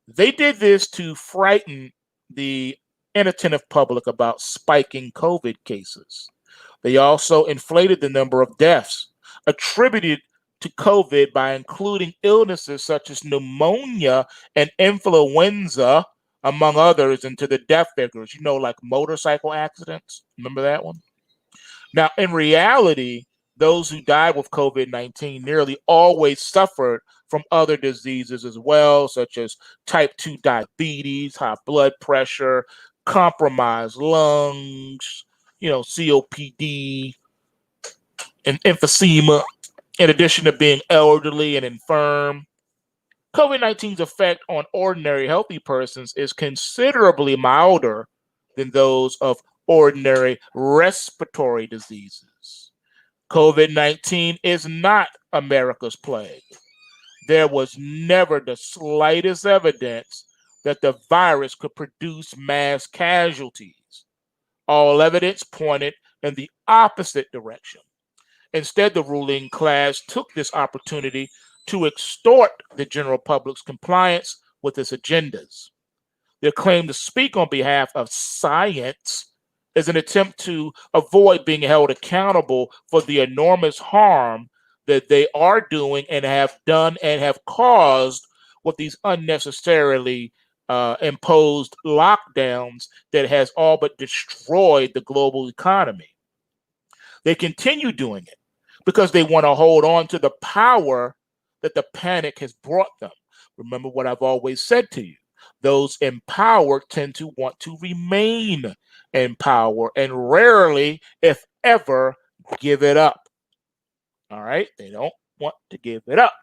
They did this to frighten the inattentive public about spiking COVID cases. They also inflated the number of deaths attributed to COVID by including illnesses such as pneumonia and influenza, among others, into the death figures, like motorcycle accidents. Remember that one? Now, in reality, those who died with COVID-19 nearly always suffered from other diseases as well, such as type 2 diabetes, high blood pressure, compromised lungs, COPD, and emphysema, in addition to being elderly and infirm. COVID-19's effect on ordinary healthy persons is considerably milder than those of ordinary respiratory diseases. COVID-19 is not America's plague. There was never the slightest evidence that the virus could produce mass casualties. All evidence pointed in the opposite direction. Instead, the ruling class took this opportunity to extort the general public's compliance with its agendas. Their claim to speak on behalf of science is an attempt to avoid being held accountable for the enormous harm that they are doing and have done and have caused with these unnecessarily imposed lockdowns that has all but destroyed the global economy. They continue doing it because they want to hold on to the power that the panic has brought them. Remember what I've always said to you. Those in power tend to want to remain in power and rarely, if ever, give it up. All right? They don't want to give it up.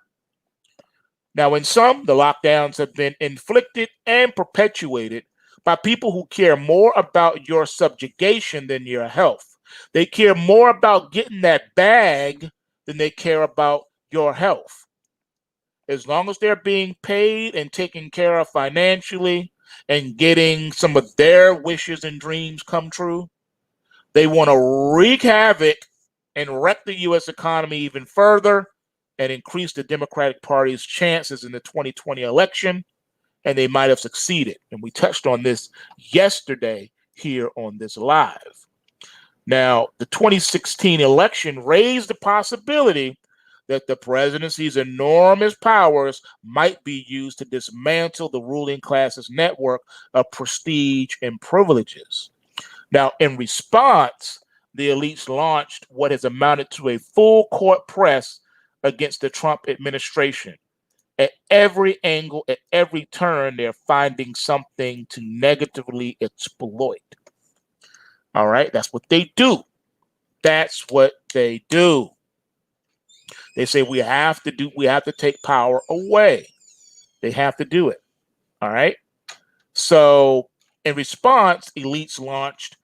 Now, in some, the lockdowns have been inflicted and perpetuated by people who care more about your subjugation than your health. They care more about getting that bag than they care about your health. As long as they're being paid and taken care of financially and getting some of their wishes and dreams come true, they want to wreak havoc and wreck the U.S. economy even further and increase the Democratic Party's chances in the 2020 election, and they might have succeeded. And we touched on this yesterday here on this live. Now, the 2016 election raised the possibility that the presidency's enormous powers might be used to dismantle the ruling class's network of prestige and privileges. Now, in response, the elites launched what has amounted to a full court press against the Trump administration. At every angle, at every turn, they're finding something to negatively exploit. All right, that's what they do. That's what they do. They say we have to take power away. They have to do it. All right. So in response, elites launched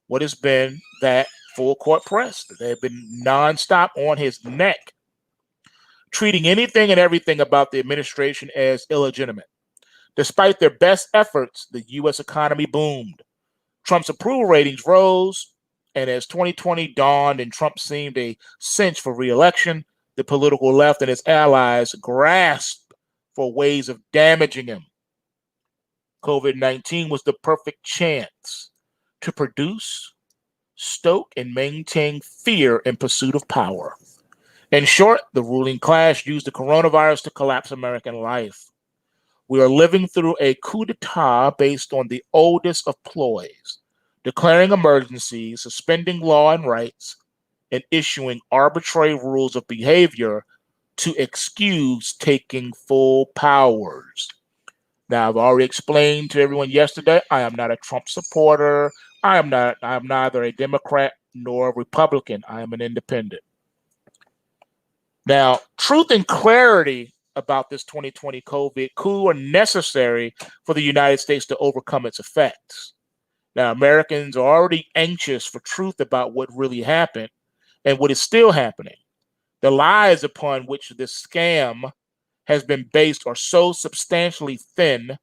what has been that full court press. They've been nonstop on his neck, treating anything and everything about the administration as illegitimate. Despite their best efforts, the U.S. economy boomed. Trump's approval ratings rose, and as 2020 dawned and Trump seemed a cinch for re-election, the political left and its allies grasped for ways of damaging him. COVID-19 was the perfect chance to produce, stoke, and maintain fear in pursuit of power. In short, the ruling class used the coronavirus to collapse American life. We are living through a coup d'etat based on the oldest of ploys, declaring emergencies, suspending law and rights, and issuing arbitrary rules of behavior to excuse taking full powers. Now, I've already explained to everyone yesterday, I am not a Trump supporter. I am neither a Democrat nor a Republican. I am an independent. Now, truth and clarity about this 2020 COVID coup are necessary for the United States to overcome its effects. Now, Americans are already anxious for truth about what really happened and what is still happening. The lies upon which this scam has been based are so substantially thin,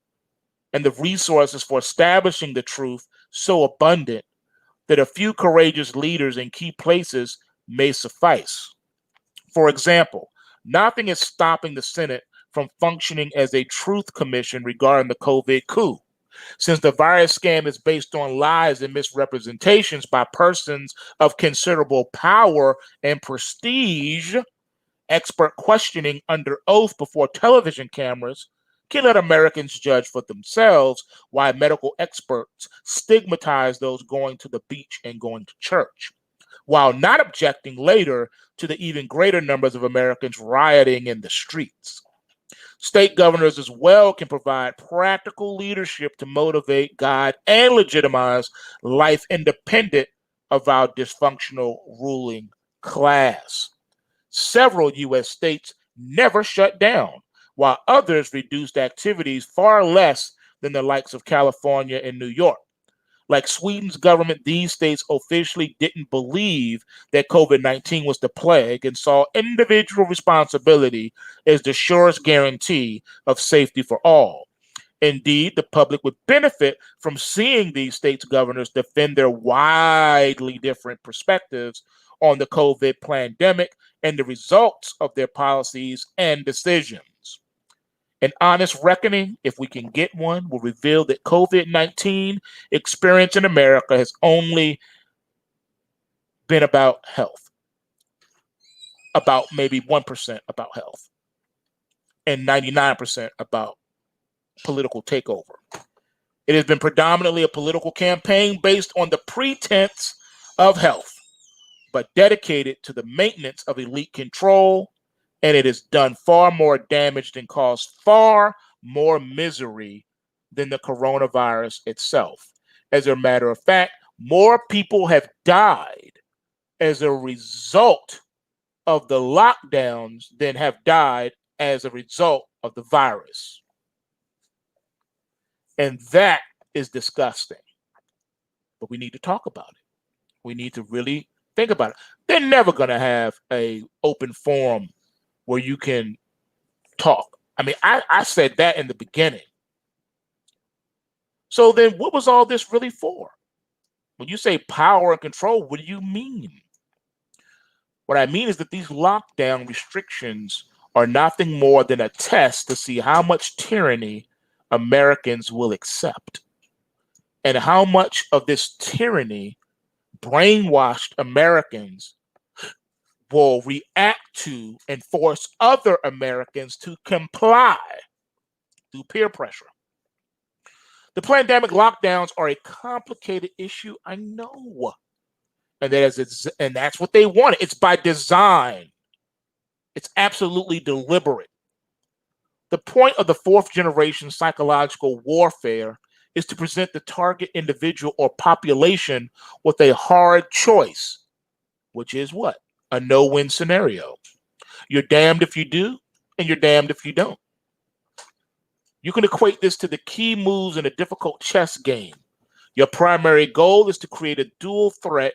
and the resources for establishing the truth so abundant that a few courageous leaders in key places may suffice. For example, nothing is stopping the Senate from functioning as a truth commission regarding the COVID coup. Since the virus scam is based on lies and misrepresentations by persons of considerable power and prestige, expert questioning under oath before television cameras can let Americans judge for themselves why medical experts stigmatize those going to the beach and going to church, while not objecting later to the even greater numbers of Americans rioting in the streets. State governors as well can provide practical leadership to motivate, guide, and legitimize life independent of our dysfunctional ruling class. Several U.S. states never shut down, while others reduced activities far less than the likes of California and New York. Like Sweden's government, these states officially didn't believe that COVID-19 was the plague and saw individual responsibility as the surest guarantee of safety for all. Indeed, the public would benefit from seeing these states' governors defend their widely different perspectives on the COVID pandemic and the results of their policies and decisions. An honest reckoning, if we can get one, will reveal that COVID-19 experience in America has only been about health, about maybe 1% about health, and 99% about political takeover. It has been predominantly a political campaign based on the pretense of health, but dedicated to the maintenance of elite control, and it has done far more damage and caused far more misery than the coronavirus itself. As a matter of fact, more people have died as a result of the lockdowns than have died as a result of the virus. And that is disgusting. But we need to talk about it. We need to really think about it. They're never going to have an open forum where you can talk. I mean, I said that in the beginning. So then what was all this really for? When you say power and control, what do you mean? What I mean is that these lockdown restrictions are nothing more than a test to see how much tyranny Americans will accept and how much of this tyranny brainwashed Americans will react to and force other Americans to comply through peer pressure. The pandemic lockdowns are a complicated issue, I know. And that's what they want. It's by design. It's absolutely deliberate. The point of the fourth generation psychological warfare is to present the target individual or population with a hard choice, which is what? A no-win scenario. You're damned if you do, and you're damned if you don't. You can equate this to the key moves in a difficult chess game. Your primary goal is to create a dual threat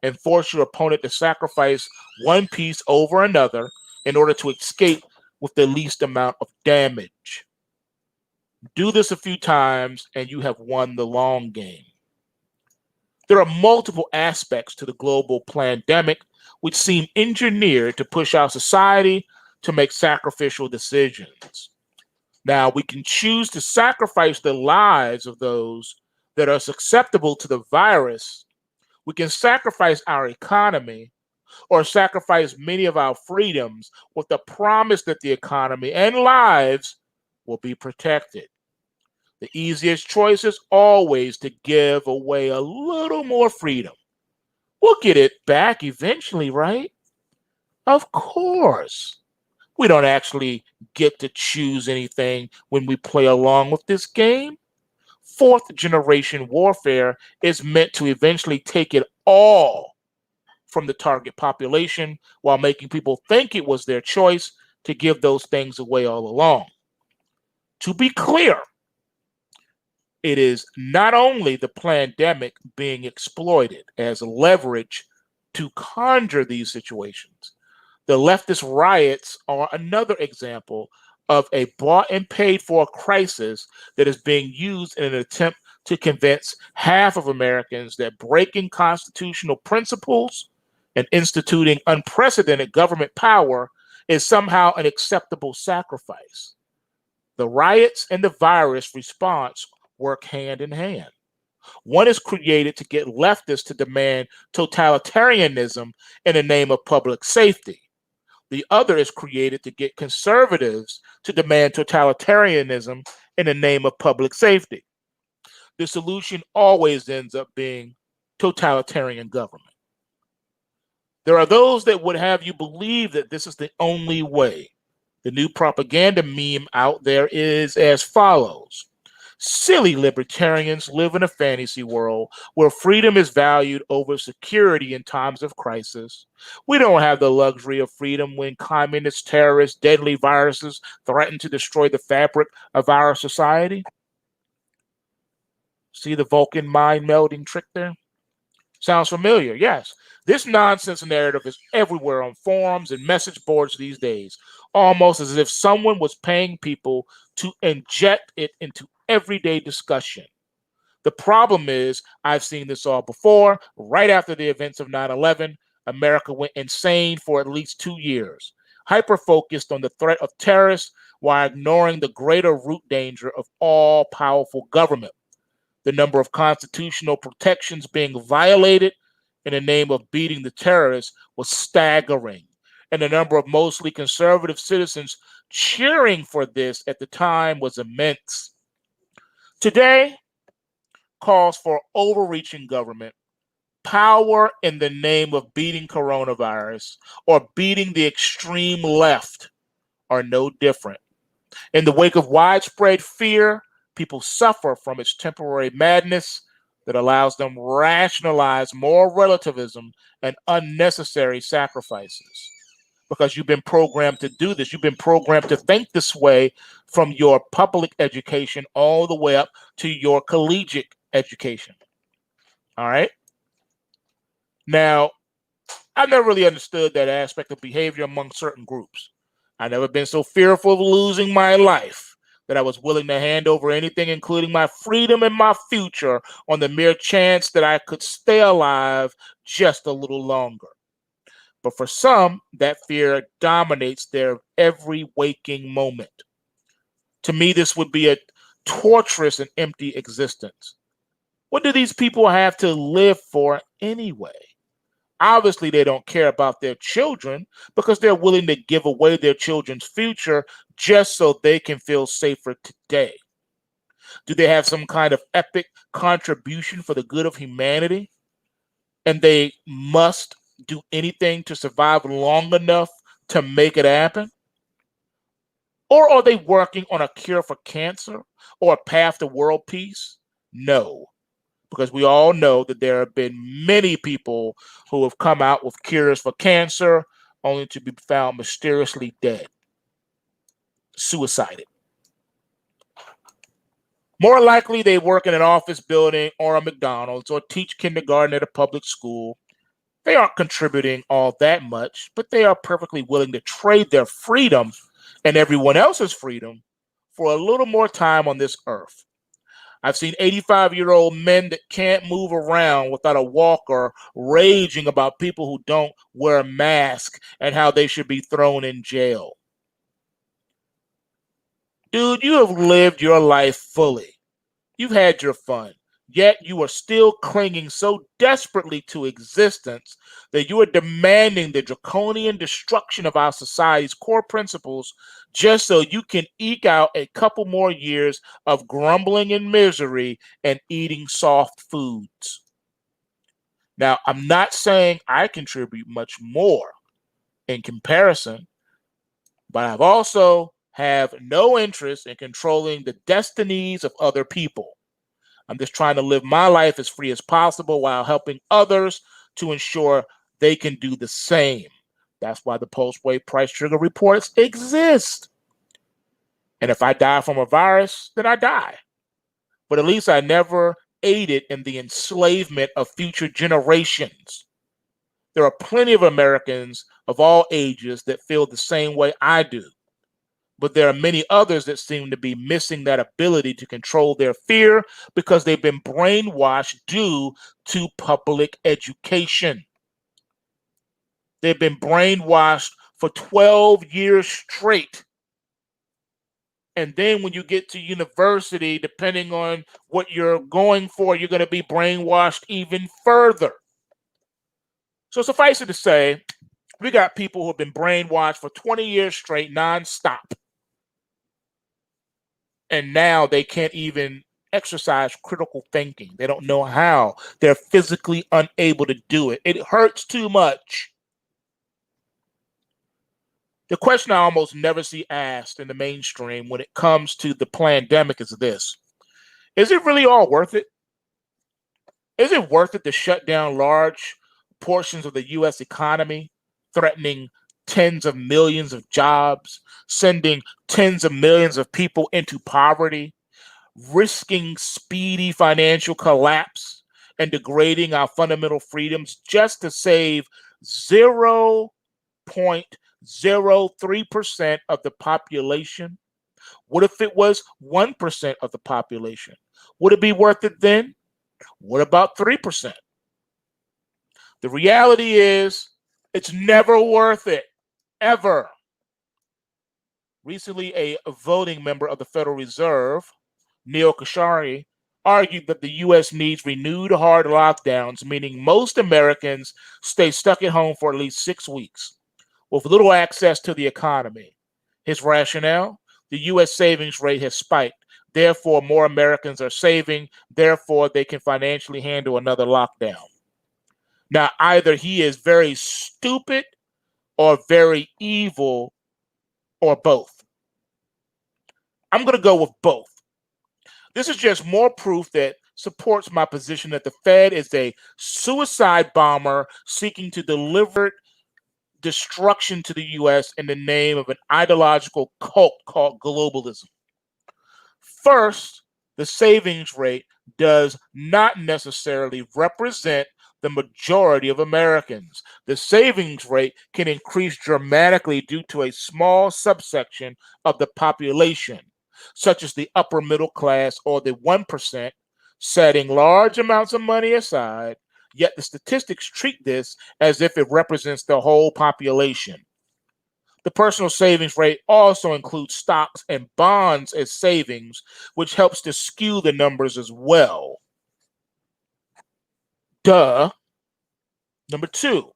and force your opponent to sacrifice one piece over another in order to escape with the least amount of damage. Do this a few times and you have won the long game. There are multiple aspects to the global pandemic which seem engineered to push our society to make sacrificial decisions. Now, we can choose to sacrifice the lives of those that are susceptible to the virus. We can sacrifice our economy or sacrifice many of our freedoms with the promise that the economy and lives will be protected. The easiest choice is always to give away a little more freedom. We'll get it back eventually, right? Of course. We don't actually get to choose anything when we play along with this game. Fourth generation warfare is meant to eventually take it all from the target population while making people think it was their choice to give those things away all along. To be clear, it is not only the pandemic being exploited as leverage to conjure these situations. The leftist riots are another example of a bought and paid for crisis that is being used in an attempt to convince half of Americans that breaking constitutional principles and instituting unprecedented government power is somehow an acceptable sacrifice. The riots and the virus response work hand in hand. One is created to get leftists to demand totalitarianism in the name of public safety. The other is created to get conservatives to demand totalitarianism in the name of public safety. The solution always ends up being totalitarian government. There are those that would have you believe that this is the only way. The new propaganda meme out there is as follows. Silly libertarians live in a fantasy world where freedom is valued over security in times of crisis. We don't have the luxury of freedom when communist terrorists, deadly viruses threaten to destroy the fabric of our society. See the Vulcan mind melding trick there? Sounds familiar? Yes. This nonsense narrative is everywhere on forums and message boards these days, almost as if someone was paying people to inject it into everyday discussion. The problem is, I've seen this all before. Right after the events of 9/11, America went insane for at least 2 years, hyper focused on the threat of terrorists while ignoring the greater root danger of all powerful government. The number of constitutional protections being violated in the name of beating the terrorists was staggering, and the number of mostly conservative citizens cheering for this at the time was immense. Today calls for overreaching government, power in the name of beating coronavirus, or beating the extreme left are no different. In the wake of widespread fear, people suffer from its temporary madness that allows them rationalize moral relativism and unnecessary sacrifices. Because you've been programmed to do this. You've been programmed to think this way from your public education all the way up to your collegiate education. All right. Now, I've never really understood that aspect of behavior among certain groups. I've never been so fearful of losing my life that I was willing to hand over anything, including my freedom and my future, on the mere chance that I could stay alive just a little longer. But for some, that fear dominates their every waking moment. To me, this would be a torturous and empty existence. What do these people have to live for anyway? Obviously, they don't care about their children because they're willing to give away their children's future just so they can feel safer today. Do they have some kind of epic contribution for the good of humanity? And they must do anything to survive long enough to make it happen? Or are they working on a cure for cancer or a path to world peace? No, because we all know that there have been many people who have come out with cures for cancer only to be found mysteriously dead, suicided. More likely, they work in an office building or a McDonald's or teach kindergarten at a public school. They aren't contributing all that much, but they are perfectly willing to trade their freedom and everyone else's freedom for a little more time on this earth. I've seen 85-year-old men that can't move around without a walker raging about people who don't wear a mask and how they should be thrown in jail. Dude, you have lived your life fully. You've had your fun, yet you are still clinging so desperately to existence that you are demanding the draconian destruction of our society's core principles just so you can eke out a couple more years of grumbling and misery and eating soft foods. Now, I'm not saying I contribute much more in comparison, but I've also have no interest in controlling the destinies of other people. I'm just trying to live my life as free as possible while helping others to ensure they can do the same. That's why the PulseWave price trigger reports exist. And if I die from a virus, then I die. But at least I never aided in the enslavement of future generations. There are plenty of Americans of all ages that feel the same way I do. But there are many others that seem to be missing that ability to control their fear because they've been brainwashed due to public education. They've been brainwashed for 12 years straight. And then when you get to university, depending on what you're going for, you're going to be brainwashed even further. So suffice it to say, we got people who have been brainwashed for 20 years straight, nonstop. And now they can't even exercise critical thinking. They don't know how. They're physically unable to do it. It hurts too much. The question I almost never see asked in the mainstream when it comes to the pandemic is this: Is it really all worth it? Is it worth it to shut down large portions of the U.S. economy, threatening tens of millions of jobs, sending tens of millions of people into poverty, risking speedy financial collapse, and degrading our fundamental freedoms just to save 0.03% of the population? What if it was 1% of the population? Would it be worth it then? What about 3%? The reality is it's never worth it, ever. Recently, a voting member of the Federal Reserve, Neil Kashari, argued that the U.S. needs renewed hard lockdowns, meaning most Americans stay stuck at home for at least 6 weeks with little access to the economy. His rationale: the U.S. savings rate has spiked. Therefore, more Americans are saving. Therefore, they can financially handle another lockdown. Now, either he is very stupid or very evil or both. I'm going to go with both. This is just more proof that supports my position that the Fed is a suicide bomber seeking to deliver destruction to the U.S. in the name of an ideological cult called globalism. First, the savings rate does not necessarily represent the majority of Americans. The savings rate can increase dramatically due to a small subsection of the population, such as the upper middle class or the 1%, setting large amounts of money aside, yet the statistics treat this as if it represents the whole population. The personal savings rate also includes stocks and bonds as savings, which helps to skew the numbers as well. Duh. Number two,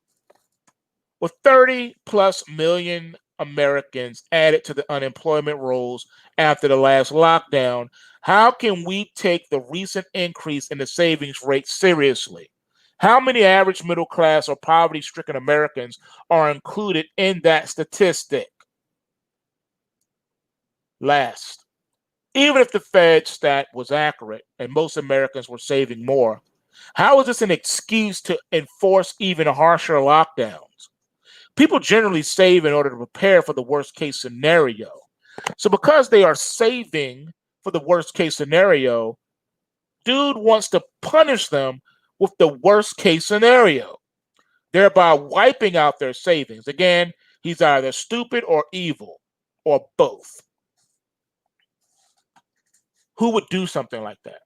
with 30 plus million Americans added to the unemployment rolls after the last lockdown, how can we take the recent increase in the savings rate seriously? How many average middle class or poverty stricken Americans are included in that statistic? Last, even if the Fed stat was accurate and most Americans were saving more, how is this an excuse to enforce even harsher lockdowns? People generally save in order to prepare for the worst case scenario. So because they are saving for the worst case scenario, dude wants to punish them with the worst case scenario, thereby wiping out their savings. Again, he's either stupid or evil or both. Who would do something like that?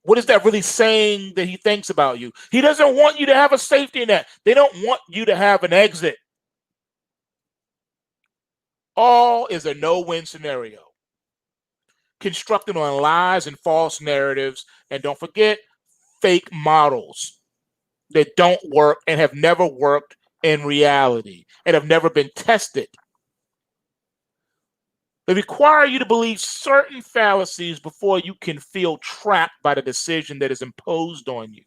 What is that really saying that he thinks about you? He doesn't want you to have a safety net. They don't want you to have an exit. All is a no-win scenario, constructed on lies and false narratives, and don't forget, fake models that don't work and have never worked in reality and have never been tested. They require you to believe certain fallacies before you can feel trapped by the decision that is imposed on you.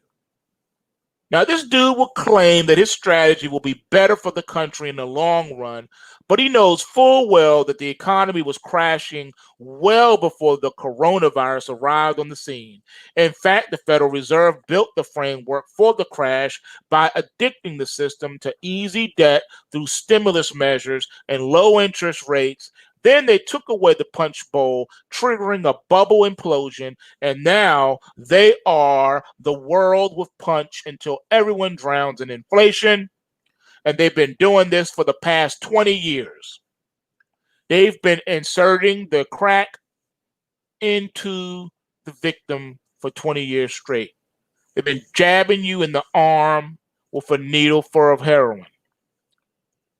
Now, this dude will claim that his strategy will be better for the country in the long run, but he knows full well that the economy was crashing well before the coronavirus arrived on the scene. In fact, the Federal Reserve built the framework for the crash by addicting the system to easy debt through stimulus measures and low interest rates. Then they took away the punch bowl, triggering a bubble implosion, and now they are the world with punch until everyone drowns in inflation. And they've been doing this for the past 20 years. They've been inserting the crack into the victim for 20 years straight. They've been jabbing you in the arm with a needle full of heroin,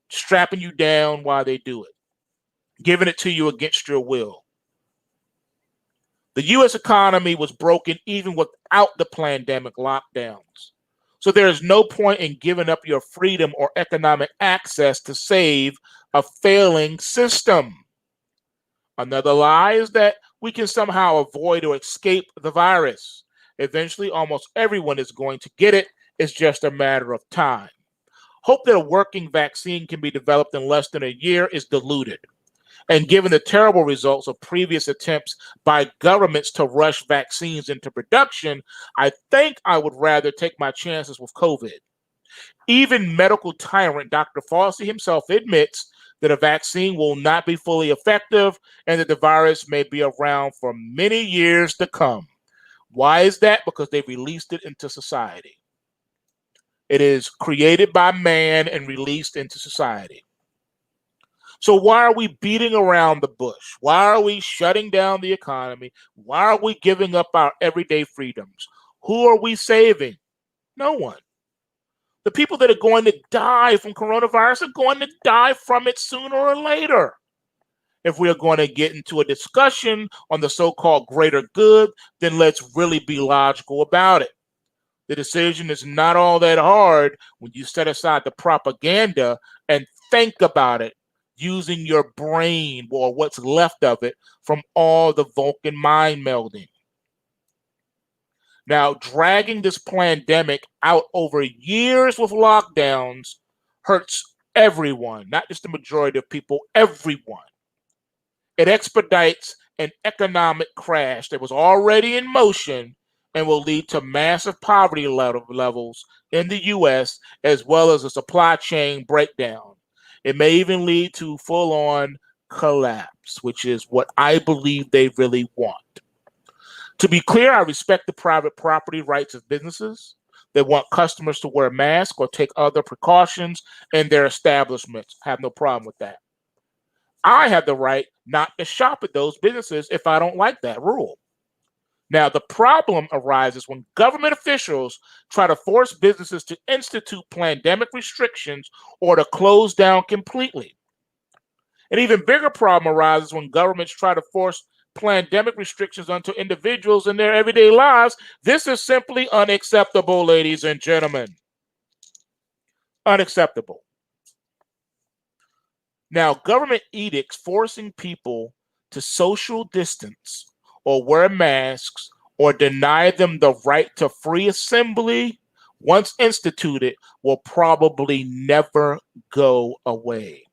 strapping you down while they do it, giving it to you against your will. The U.S. economy was broken even without the pandemic lockdowns. So there is no point in giving up your freedom or economic access to save a failing system. Another lie is that we can somehow avoid or escape the virus. Eventually, almost everyone is going to get it. It's just a matter of time. Hope that a working vaccine can be developed in less than a year is diluted. And given the terrible results of previous attempts by governments to rush vaccines into production, I think I would rather take my chances with COVID. Even medical tyrant Dr. Fauci himself admits that a vaccine will not be fully effective and that the virus may be around for many years to come. Why is that? Because they released it into society. It is created by man and released into society. So why are we beating around the bush? Why are we shutting down the economy? Why are we giving up our everyday freedoms? Who are we saving? No one. The people that are going to die from coronavirus are going to die from it sooner or later. If we are going to get into a discussion on the so-called greater good, then let's really be logical about it. The decision is not all that hard when you set aside the propaganda and think about it using your brain or what's left of it from all the Vulcan mind melding. Now, dragging this pandemic out over years with lockdowns hurts everyone, not just the majority of people, everyone. It expedites an economic crash that was already in motion and will lead to massive poverty levels in the U.S. as well as a supply chain breakdown. It may even lead to full-on collapse, which is what I believe they really want. To be clear, I respect the private property rights of businesses that want customers to wear a mask or take other precautions in their establishments. I have no problem with that. I have the right not to shop at those businesses if I don't like that rule. Now, the problem arises when government officials try to force businesses to institute pandemic restrictions or to close down completely. An even bigger problem arises when governments try to force pandemic restrictions onto individuals in their everyday lives. This is simply unacceptable, ladies and gentlemen. Unacceptable. Now, government edicts forcing people to social distance or wear masks or deny them the right to free assembly, once instituted, will probably never go away.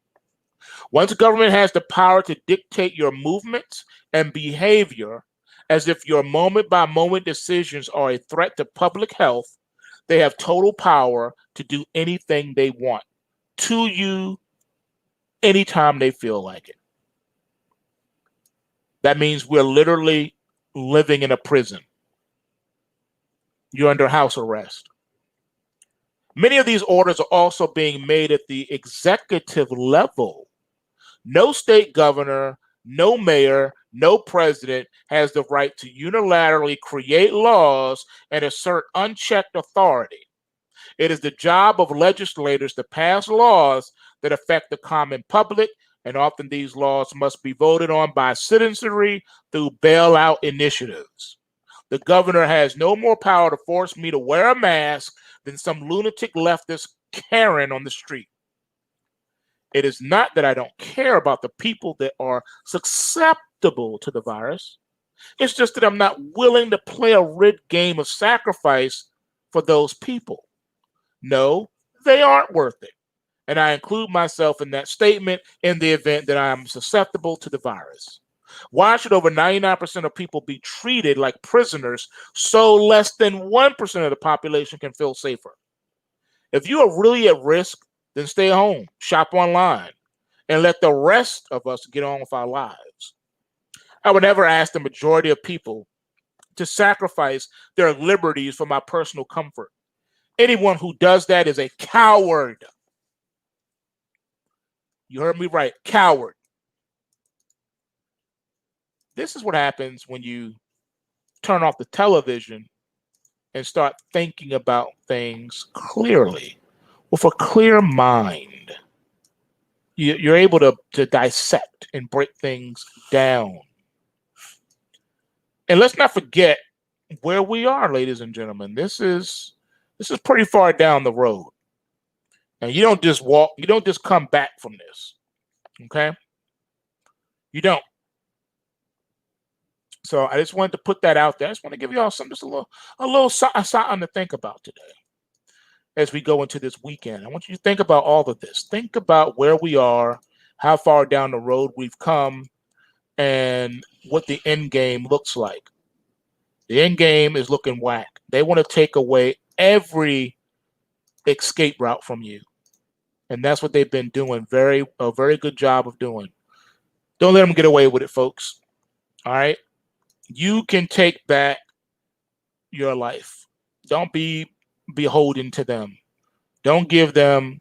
Once government has the power to dictate your movements and behavior, as if your moment-by-moment decisions are a threat to public health, they have total power to do anything they want to you anytime they feel like it. That means we're literally living in a prison. You're under house arrest. Many of these orders are also being made at the executive level. No state governor, no mayor, no president has the right to unilaterally create laws and assert unchecked authority. It is the job of legislators to pass laws that affect the common public, and often these laws must be voted on by citizenry through bailout initiatives. The governor has no more power to force me to wear a mask than some lunatic leftist Karen on the street. It is not that I don't care about the people that are susceptible to the virus. It's just that I'm not willing to play a rigged game of sacrifice for those people. No, they aren't worth it. And I include myself in that statement in the event that I am susceptible to the virus. Why should over 99% of people be treated like prisoners so less than 1% of the population can feel safer? If you are really at risk, then stay home, shop online, and let the rest of us get on with our lives. I would never ask the majority of people to sacrifice their liberties for my personal comfort. Anyone who does that is a coward. You heard me right, coward. This is what happens when you turn off the television and start thinking about things clearly, with a clear mind. You're able to dissect and break things down. And let's not forget where we are, ladies and gentlemen. This is pretty far down the road. And you don't just come back from this. Okay? You don't. So I just wanted to put that out there. I just want to give you all just a little something to think about today as we go into this weekend. I want you to think about all of this. Think about where we are. how far down the road we've come, and what the end game looks like. The end game is looking whack. They want to take away every escape route from you. And that's what they've been doing. A very good job of doing. Don't let them get away with it, folks. All right. You can take back your life. Don't be beholden to them. Don't give them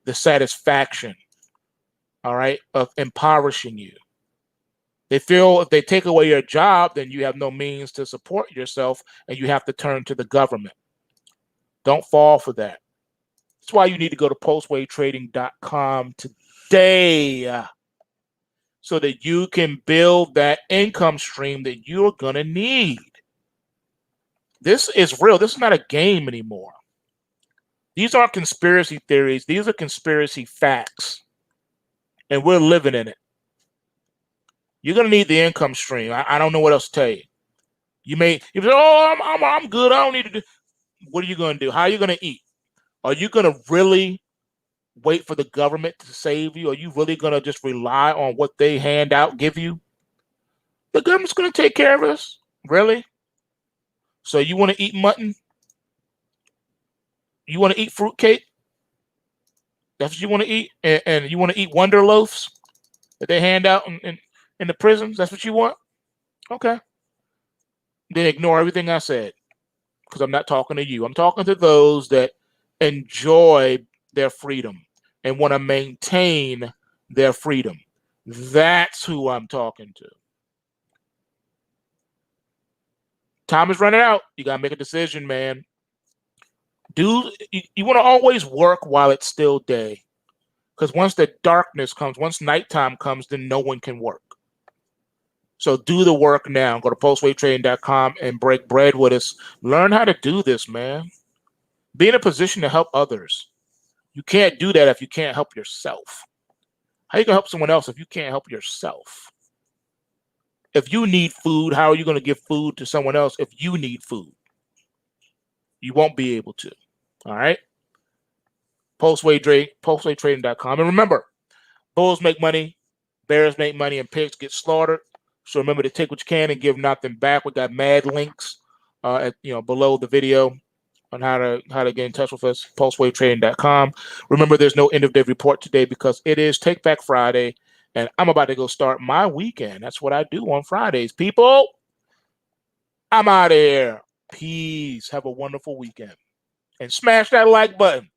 the satisfaction, all right, of impoverishing you. They feel if they take away your job, then you have no means to support yourself and you have to turn to the government. Don't fall for that. That's why you need to go to PulseWaveTrading.com today so that you can build that income stream that you're going to need. This is real. This is not a game anymore. These aren't conspiracy theories. These are conspiracy facts. And we're living in it. You're going to need the income stream. I don't know what else to tell you. You say, oh, I'm good. I don't need to do. What are you going to do? How are you going to eat? Are you going to really wait for the government to save you? Are you really going to just rely on what they hand out, give you? The government's going to take care of us. Really? So you want to eat mutton? You want to eat fruitcake? That's what you want to eat? And you want to eat Wonder Loaves that they hand out in the prisons? That's what you want? Okay. Then ignore everything I said, because I'm not talking to you. I'm talking to those that enjoy their freedom and want to maintain their freedom. That's who I'm talking to. Time is running out. You got to make a decision, man. You want to always work while it's still day. Because once the darkness comes, once nighttime comes, then no one can work. So do the work now. Go to PulseWaveTrading.com and break bread with us. Learn how to do this, man. Be in a position to help others. You can't do that if you can't help yourself. How you going to help someone else if you can't help yourself? If you need food, how are you going to give food to someone else if you need food? You won't be able to. All right? PulseWaveTrading.com. And remember, bulls make money, bears make money, and pigs get slaughtered. So remember to take what you can and give nothing back. We got mad links below the video on how to get in touch with us. PulseWaveTrading.com. Remember, there's no end of day report today because it is Take Back Friday, and I'm about to go start my weekend. That's what I do on Fridays. People, I'm out of here. Peace. Have a wonderful weekend. And smash that like button.